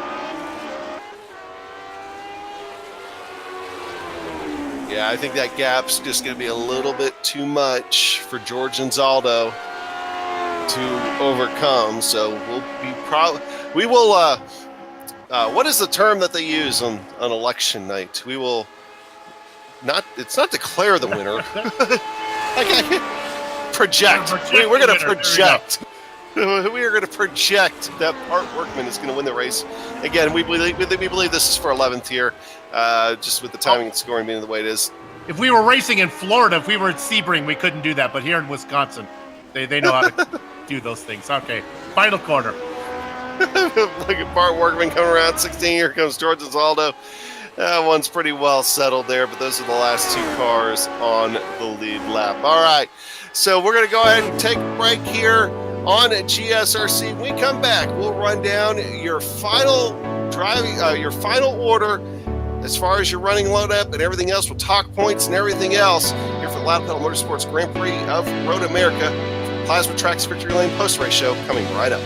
C: Yeah, I think that gap's just going to be a little bit too much for George and Zaldo to overcome. So what is the term that they use on election night? We will it's not declare the winner. Project. We're going to project. We are going to project that Bart Workman is going to win the race. Again, we believe this is for 11th here, just with the timing and scoring being the way it is.
D: If we were racing in Florida, if we were at Sebring, we couldn't do that. But here in Wisconsin, they know how to do those things. Okay, final corner.
C: Look at Bart Workman coming around 16. Here comes George Ansaldo. That one's pretty well settled there, but those are the last two cars on the lead lap. All right, so we're going to go ahead and take a break here on GSRC. When we come back, we'll run down your final order as far as your running load up and everything else. We'll talk points and everything else here for the Loud Pedal Motorsports Grand Prix of Road America. Plasma Tracks Victory Lane post-race show coming right up.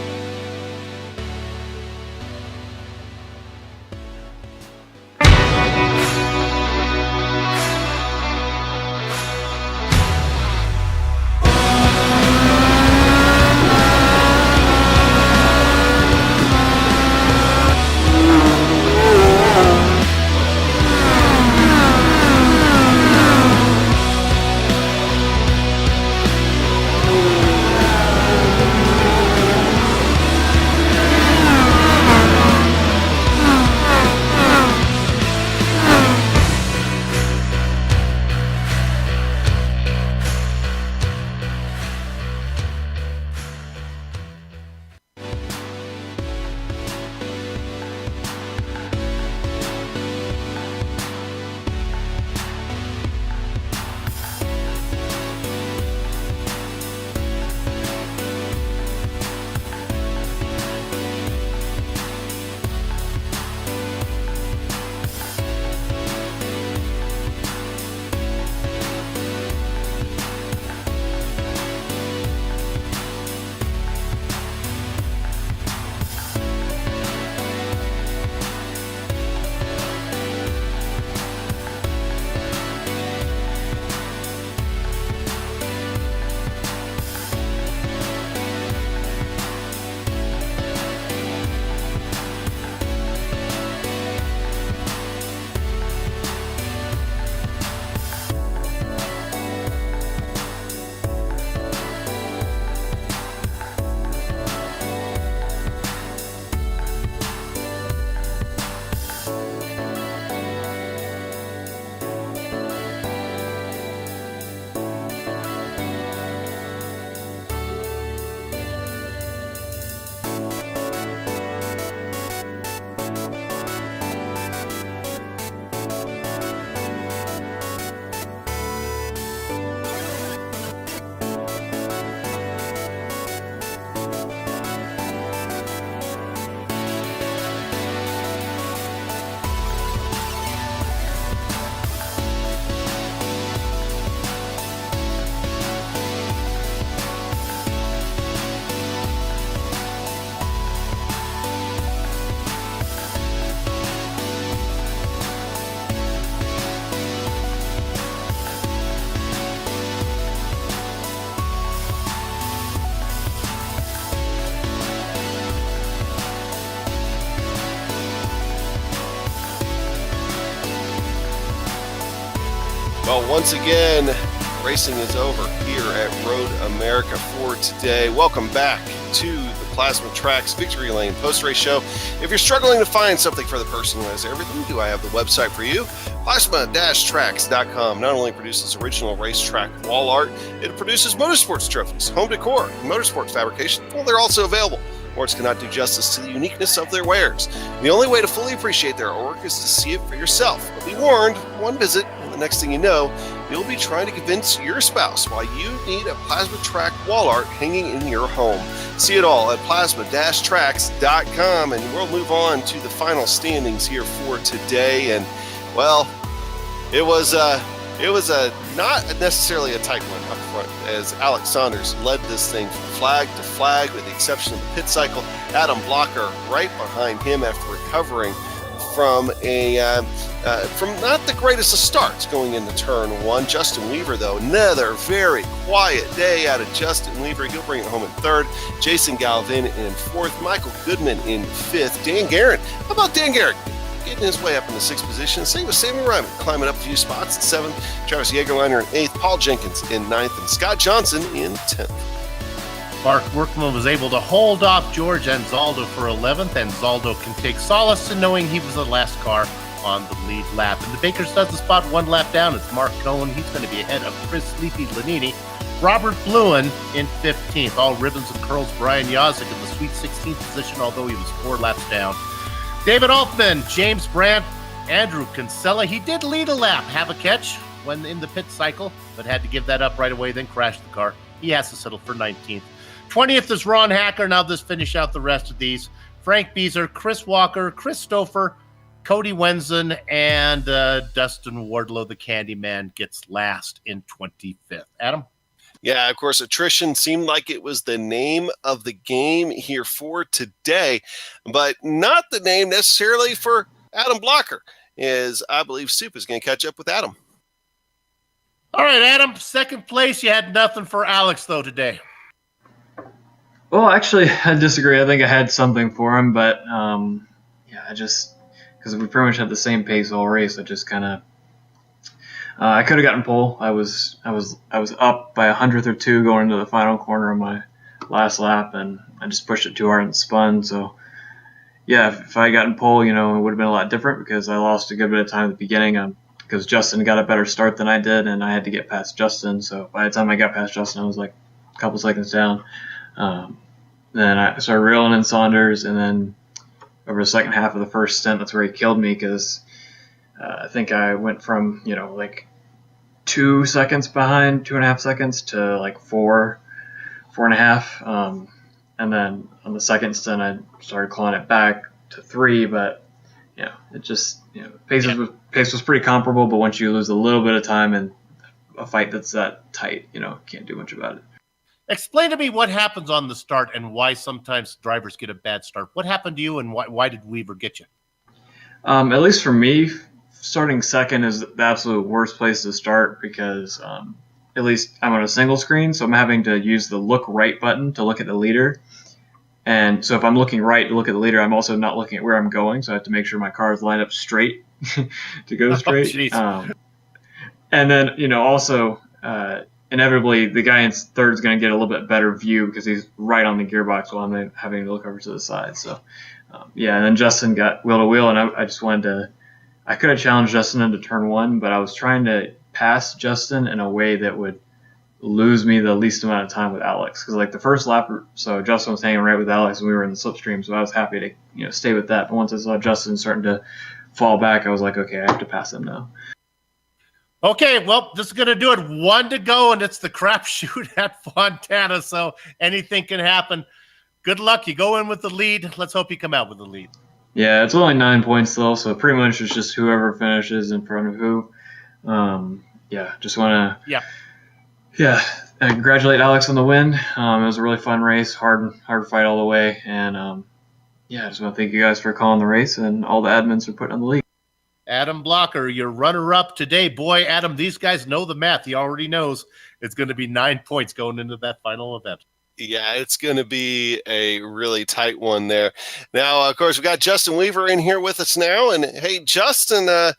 C: Well, once again, racing is over here at Road America for today. Welcome back to the Plasma Tracks Victory Lane post-race show. If you're struggling to find something for the person who has everything, I have the website for you. Plasma-Tracks.com not only produces original racetrack wall art, it produces motorsports trophies, home decor, and motorsports fabrication. Well, they're also available. Words cannot do justice to the uniqueness of their wares. The only way to fully appreciate their artwork is to see it for yourself. But be warned, one visit, and the next thing you know, you'll be trying to convince your spouse why you need a Plasma Track wall art hanging in your home. See it all at plasma-tracks.com, and we'll move on to the final standings here for today. And well, it was not necessarily a tight one up front, as Alex Saunders led this thing from flag to flag, with the exception of the pit cycle. Adam Blocker right behind him after recovering from not the greatest of starts going into turn one. Justin Weaver, though, another very quiet day out of Justin Weaver. He'll bring it home in third. Jason Galvin in fourth. Michael Goodman in fifth. Dan Garrett. How about Dan Garrett? Getting his way up in the sixth position. Same with Sammy Ryman, climbing up a few spots in seventh. Travis Jägerliner in eighth. Paul Jenkins in ninth. And Scott Johnson in 10th.
D: Mark Workman was able to hold off George Anzaldo for 11th, and Zaldo can take solace in knowing he was the last car on the lead lap. And the Baker's dozen spot one lap down. It's Mark Cohen. He's going to be ahead of Chris Sleepy Lanini. Robert Bluen in 15th. All ribbons and curls, Brian Yazzik in the sweet 16th position, although he was 4 laps down. David Altman, James Brandt, Andrew Kinsella. He did lead a lap, have a catch when in the pit cycle, but had to give that up right away, then crashed the car. He has to settle for 19th. 20th is Ron Hacker. Now let's finish out the rest of these. Frank Beezer, Chris Walker, Chris Stouffer, Cody Wenzen, and Dustin Wardlow, the Candyman, gets last in 25th. Adam?
C: Yeah, of course, attrition seemed like it was the name of the game here for today, but not the name necessarily for Adam Blocker, as I believe Soup is going to catch up with Adam.
D: All right, Adam, second place. You had nothing for Alex, though, today.
H: Well, actually, I disagree. I think I had something for him, but because we pretty much had the same pace all race, I just kind of I could have gotten pole. I was up by 100th or 2 going into the final corner of my last lap, and I just pushed it too hard and spun. So yeah, if I had gotten pole, it would have been a lot different, because I lost a good bit of time at the beginning because Justin got a better start than I did, and I had to get past Justin. So by the time I got past Justin, I was like a couple seconds down. Then I started reeling in Saunders, and then over the second half of the first stint, that's where he killed me, because I think I went from, like 2 seconds behind, 2.5 seconds to like 4.5. And then on the second stint, I started clawing it back to 3, but it just, pace was pretty comparable, but once you lose a little bit of time in a fight that's that tight, can't do much about it.
D: Explain to me what happens on the start and why sometimes drivers get a bad start. What happened to you, and why did Weaver get you?
H: At least for me, starting second is the absolute worst place to start, because at least I'm on a single screen, so I'm having to use the look right button to look at the leader. And so if I'm looking right to look at the leader, I'm also not looking at where I'm going, so I have to make sure my car is lined up straight to go straight. And then, also inevitably the guy in third is going to get a little bit better view because he's right on the gearbox while I'm having to look over to the side. So, and then Justin got wheel to wheel, and I just wanted to – I could have challenged Justin into turn one, but I was trying to pass Justin in a way that would lose me the least amount of time with Alex. Because, like, the first lap, so Justin was hanging right with Alex, and we were in the slipstream, so I was happy to stay with that. But once I saw Justin starting to fall back, I was like, okay, I have to pass him now.
D: Okay, well, this is going to do it. 1 to go, and it's the crapshoot at Fontana, so anything can happen. Good luck. You go in with the lead. Let's hope you come out with the lead.
H: Yeah, it's only 9 points, though, so pretty much it's just whoever finishes in front of who. Just want to congratulate Alex on the win. It was a really fun race, hard fight all the way, and I just want to thank you guys for calling the race and all the admins for putting on the league.
D: Adam Blocker, your runner-up today. Boy, Adam, these guys know the math. He already knows it's going to be 9 points going into that final event.
C: Yeah, it's going to be a really tight one there. Now, of course, we got Justin Weaver in here with us now. And, hey, Justin, that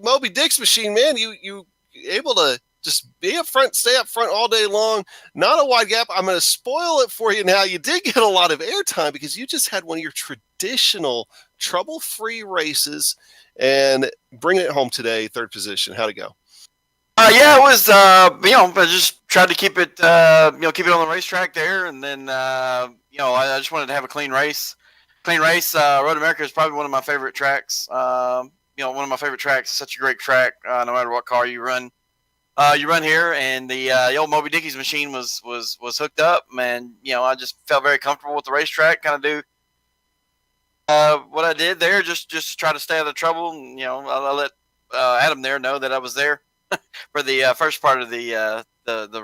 C: Moby Dick's machine, man, you able to just be up front, stay up front all day long. Not a wide gap. I'm going to spoil it for you now. You did get a lot of airtime because you just had one of your traditional trouble-free races and bringing it home today, third position. How'd it go?
I: Yeah, it was, I just tried to keep it, keep it on the racetrack there. And then, I just wanted to have a clean race. Road America is probably one of my favorite tracks. One of my favorite tracks. It's such a great track, no matter what car you run. You run here, and the old Moby Dickey's machine was hooked up, and I just felt very comfortable with the racetrack. Kind of do what I did there, just to try to stay out of trouble. And, I let Adam there know that I was there for the first part of the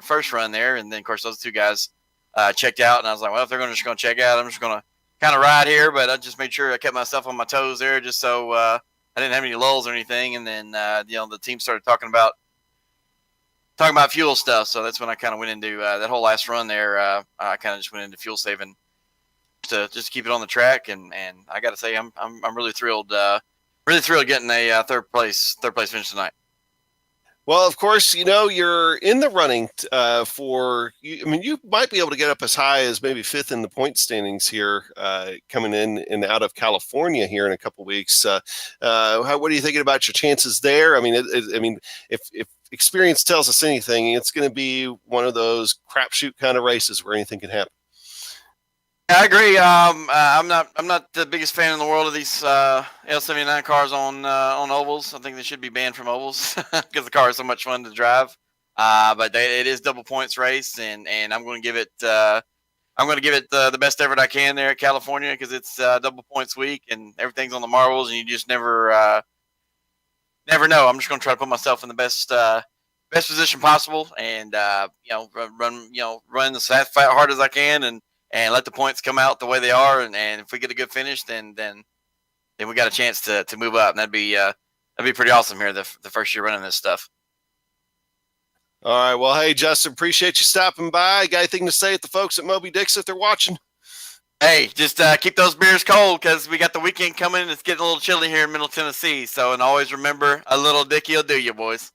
I: first run there, and then of course those two guys checked out, and I was like, well, if they're just going to check out, I'm just going to kind of ride here. But I just made sure I kept myself on my toes there, just so I didn't have any lulls or anything. And then the team started talking about fuel stuff, so that's when I kind of went into that whole last run there. I kind of just went into fuel saving to just keep it on the track, and I got to say I'm really thrilled getting a third place finish tonight.
C: Well, of course, you're in the running you might be able to get up as high as maybe fifth in the point standings here, coming in and out of California here in a couple weeks. What are you thinking about your chances there? I mean, if experience tells us anything, it's going to be one of those crapshoot kind of races where anything can happen.
I: I agree. I'm not the biggest fan in the world of these L79 cars on ovals. I think they should be banned from ovals because the car is so much fun to drive. But it is double points race, and I'm going to give it the best effort I can there at California, because it's double points week and everything's on the marbles, and you just never know. I'm just going to try to put myself in the best position possible, and run as hard as I can, and let the points come out the way they are, and if we get a good finish, then we got a chance to move up, and that'd be pretty awesome here the first year running this stuff.
C: All right, well, hey Justin, appreciate you stopping by. Got anything to say at the folks at Moby Dick's if they're watching?
I: Hey, just keep those beers cold, because we got the weekend coming, and it's getting a little chilly here in Middle Tennessee. So, and always remember, a little Dickey will do you, boys.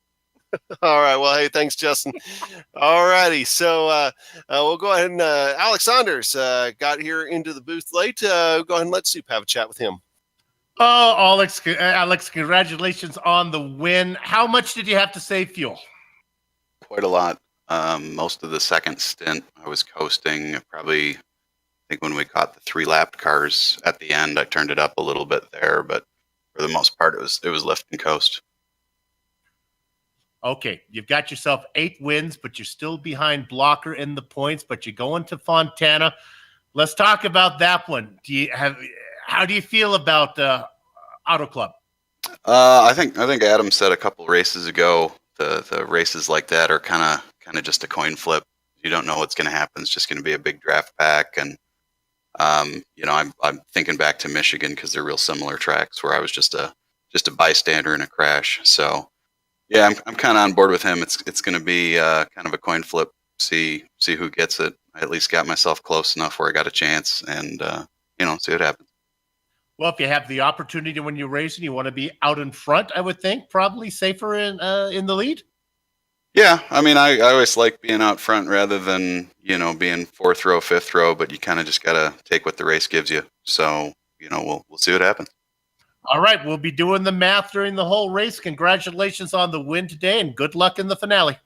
C: All right. Well, hey, thanks, Justin. All righty. So we'll go ahead and Alex Saunders got here into the booth late. Go ahead and let Soup have a chat with him.
D: Oh, Alex, congratulations on the win. How much did you have to save fuel?
J: Quite a lot. Most of the second stint, I was coasting. Probably, I think when we caught the 3-lapped cars at the end, I turned it up a little bit there, but for the most part, it was lift and coast.
D: Okay, you've got yourself 8 wins, but you're still behind Blocker in the points, but you're going to Fontana. Let's talk about that one. How do you feel about Auto Club?
J: I think Adam said a couple races ago, the races like that are kind of just a coin flip. You don't know what's going to happen. It's just going to be a big draft pack, and I'm thinking back to Michigan, because they're real similar tracks where I was just a bystander in a crash. So yeah, I'm kind of on board with him. It's going to be kind of a coin flip. See who gets it. I at least got myself close enough where I got a chance, and see what happens.
D: Well, if you have the opportunity when you're racing, you want to be out in front, I would think. Probably safer in the lead.
J: Yeah, I mean, I always like being out front rather than being 4th row, 5th row. But you kind of just gotta take what the race gives you. So we'll see what happens.
D: All right, we'll be doing the math during the whole race. Congratulations on the win today, and good luck in the finale.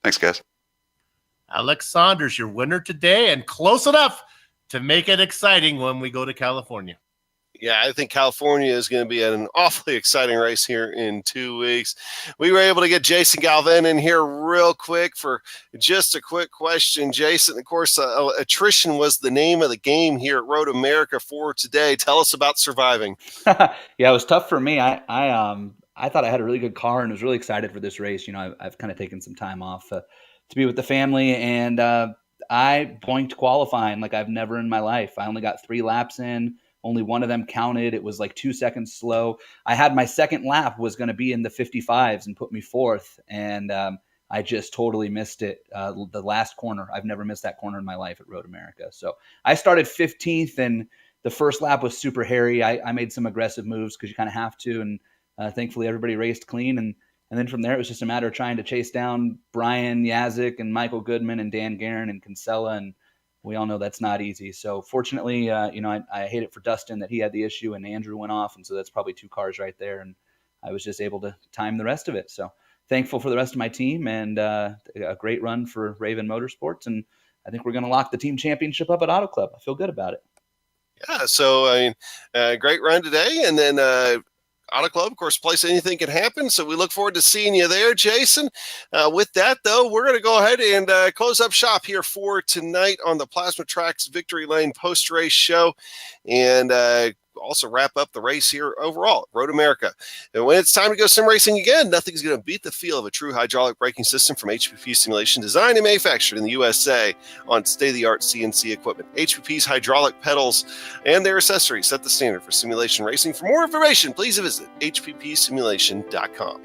J: Thanks, guys.
D: Alex Saunders, your winner today, and close enough to make it exciting when we go to California.
C: Yeah, I think California is going to be an awfully exciting race here in 2 weeks. We were able to get Jason Galvin in here real quick for just a quick question. Jason, of course, attrition was the name of the game here at Road America for today. Tell us about surviving.
K: Yeah, it was tough for me. I thought I had a really good car and was really excited for this race. I've kind of taken some time off to be with the family, and I boinked qualifying like I've never in my life. I only got 3 laps in. Only one of them counted. It was like 2 seconds slow. I had my second lap was going to be in the 55s and put me 4th. And I just totally missed it. The last corner. I've never missed that corner in my life at Road America. So I started 15th, and the first lap was super hairy. I made some aggressive moves because you kind of have to. And thankfully everybody raced clean. And And then from there, it was just a matter of trying to chase down Brian Yazik and Michael Goodman and Dan Guerin and Kinsella. And we all know that's not easy. So fortunately, I hate it for Dustin that he had the issue and Andrew went off. And so that's probably 2 cars right there. And I was just able to time the rest of it. So thankful for the rest of my team and a great run for Raven Motorsports. And I think we're going to lock the team championship up at Auto Club. I feel good about it.
C: Yeah, so great run today, and then Auto Club, of course, place anything can happen. So we look forward to seeing you there, Jason. With that, though, we're going to go ahead and close up shop here for tonight on the Plasma Tracks Victory Lane post-race show, and also wrap up the race here overall at Road America. And when it's time to go sim racing again, nothing's going to beat the feel of a true hydraulic braking system from HPP Simulation, designed and manufactured in the USA on state-of-the-art CNC equipment. HPP's hydraulic pedals and their accessories set the standard for simulation racing. For more information, please visit hppsimulation.com.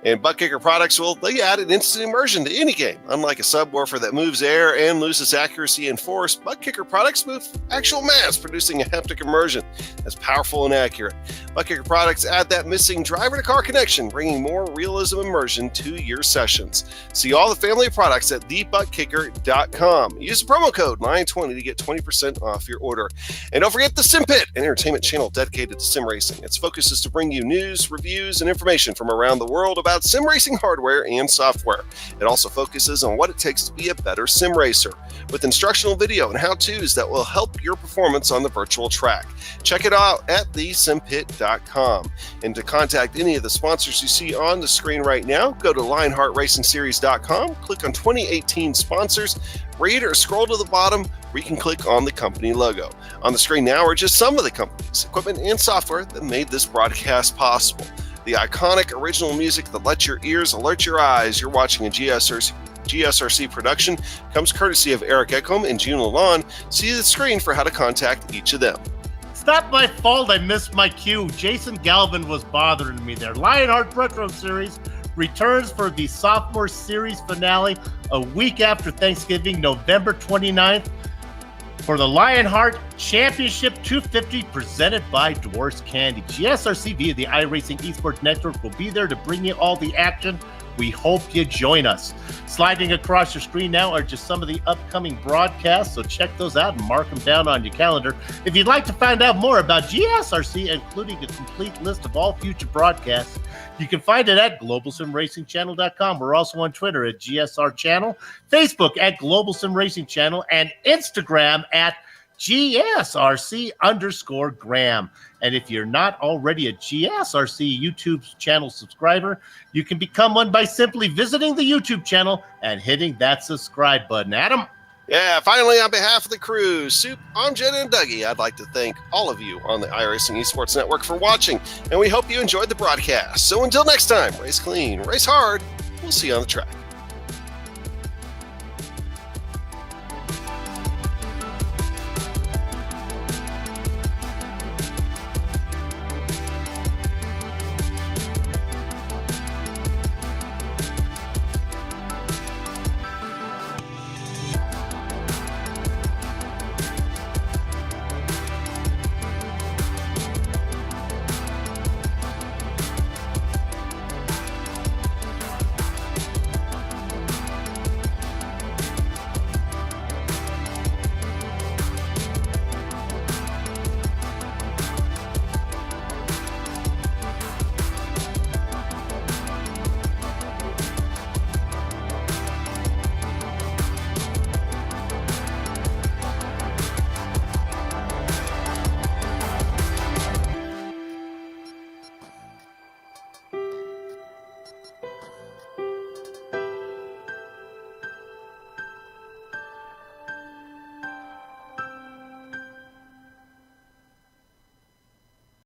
C: And Butt Kicker products will let you add an instant immersion to any game. Unlike a subwoofer that moves air and loses accuracy and force, Butt Kicker products move actual mass, producing a haptic immersion that's powerful and accurate. Butt Kicker products add that missing driver-to-car connection, bringing more realism immersion to your sessions. See all the family of products at thebuttkicker.com. Use the promo code LION20 to get 20% off your order. And don't forget the Sim Pit, an entertainment channel dedicated to sim racing. Its focus is to bring you news, reviews, and information from around the world about sim racing hardware and software. It also focuses on what it takes to be a better sim racer, with instructional video and how-tos that will help your performance on the virtual track. Check it out at thesimpit.com. And to contact any of the sponsors you see on the screen right now, go to lionheartracingseries.com, click on 2018 sponsors, read or scroll to the bottom where you can click on the company logo. On the screen now are just some of the companies, equipment, and software that made this broadcast possible. The iconic original music that lets your ears alert your eyes you're watching a GSRC production comes courtesy of Eric Ekholm and June Lalonde. See the screen for how to contact each of them.
D: It's not my fault I missed my cue. Jason Galvin was bothering me there. Lionheart Retro Series returns for the sophomore series finale a week after Thanksgiving, November 29th. For the Lionheart Championship 250 presented by Dwarfs Candy. GSRC via the iRacing Esports Network will be there to bring you all the action. We hope you join us. Sliding across your screen now are just some of the upcoming broadcasts, so check those out and mark them down on your calendar. If you'd like to find out more about GSRC, including a complete list of all future broadcasts, you can find it at globalsimracingchannel.com. We're also on Twitter at GSR Channel, Facebook at Global Sim Racing Channel, and Instagram at GSRC_Graham. And if you're not already a GSRC YouTube channel subscriber, you can become one by simply visiting the YouTube channel and hitting that subscribe button. Adam?
C: Yeah, finally, on behalf of the crew, Soup, Amjad, and Dougie, I'd like to thank all of you on the iRacing Esports Network for watching, and we hope you enjoyed the broadcast. So until next time, race clean, race hard. We'll see you on the track.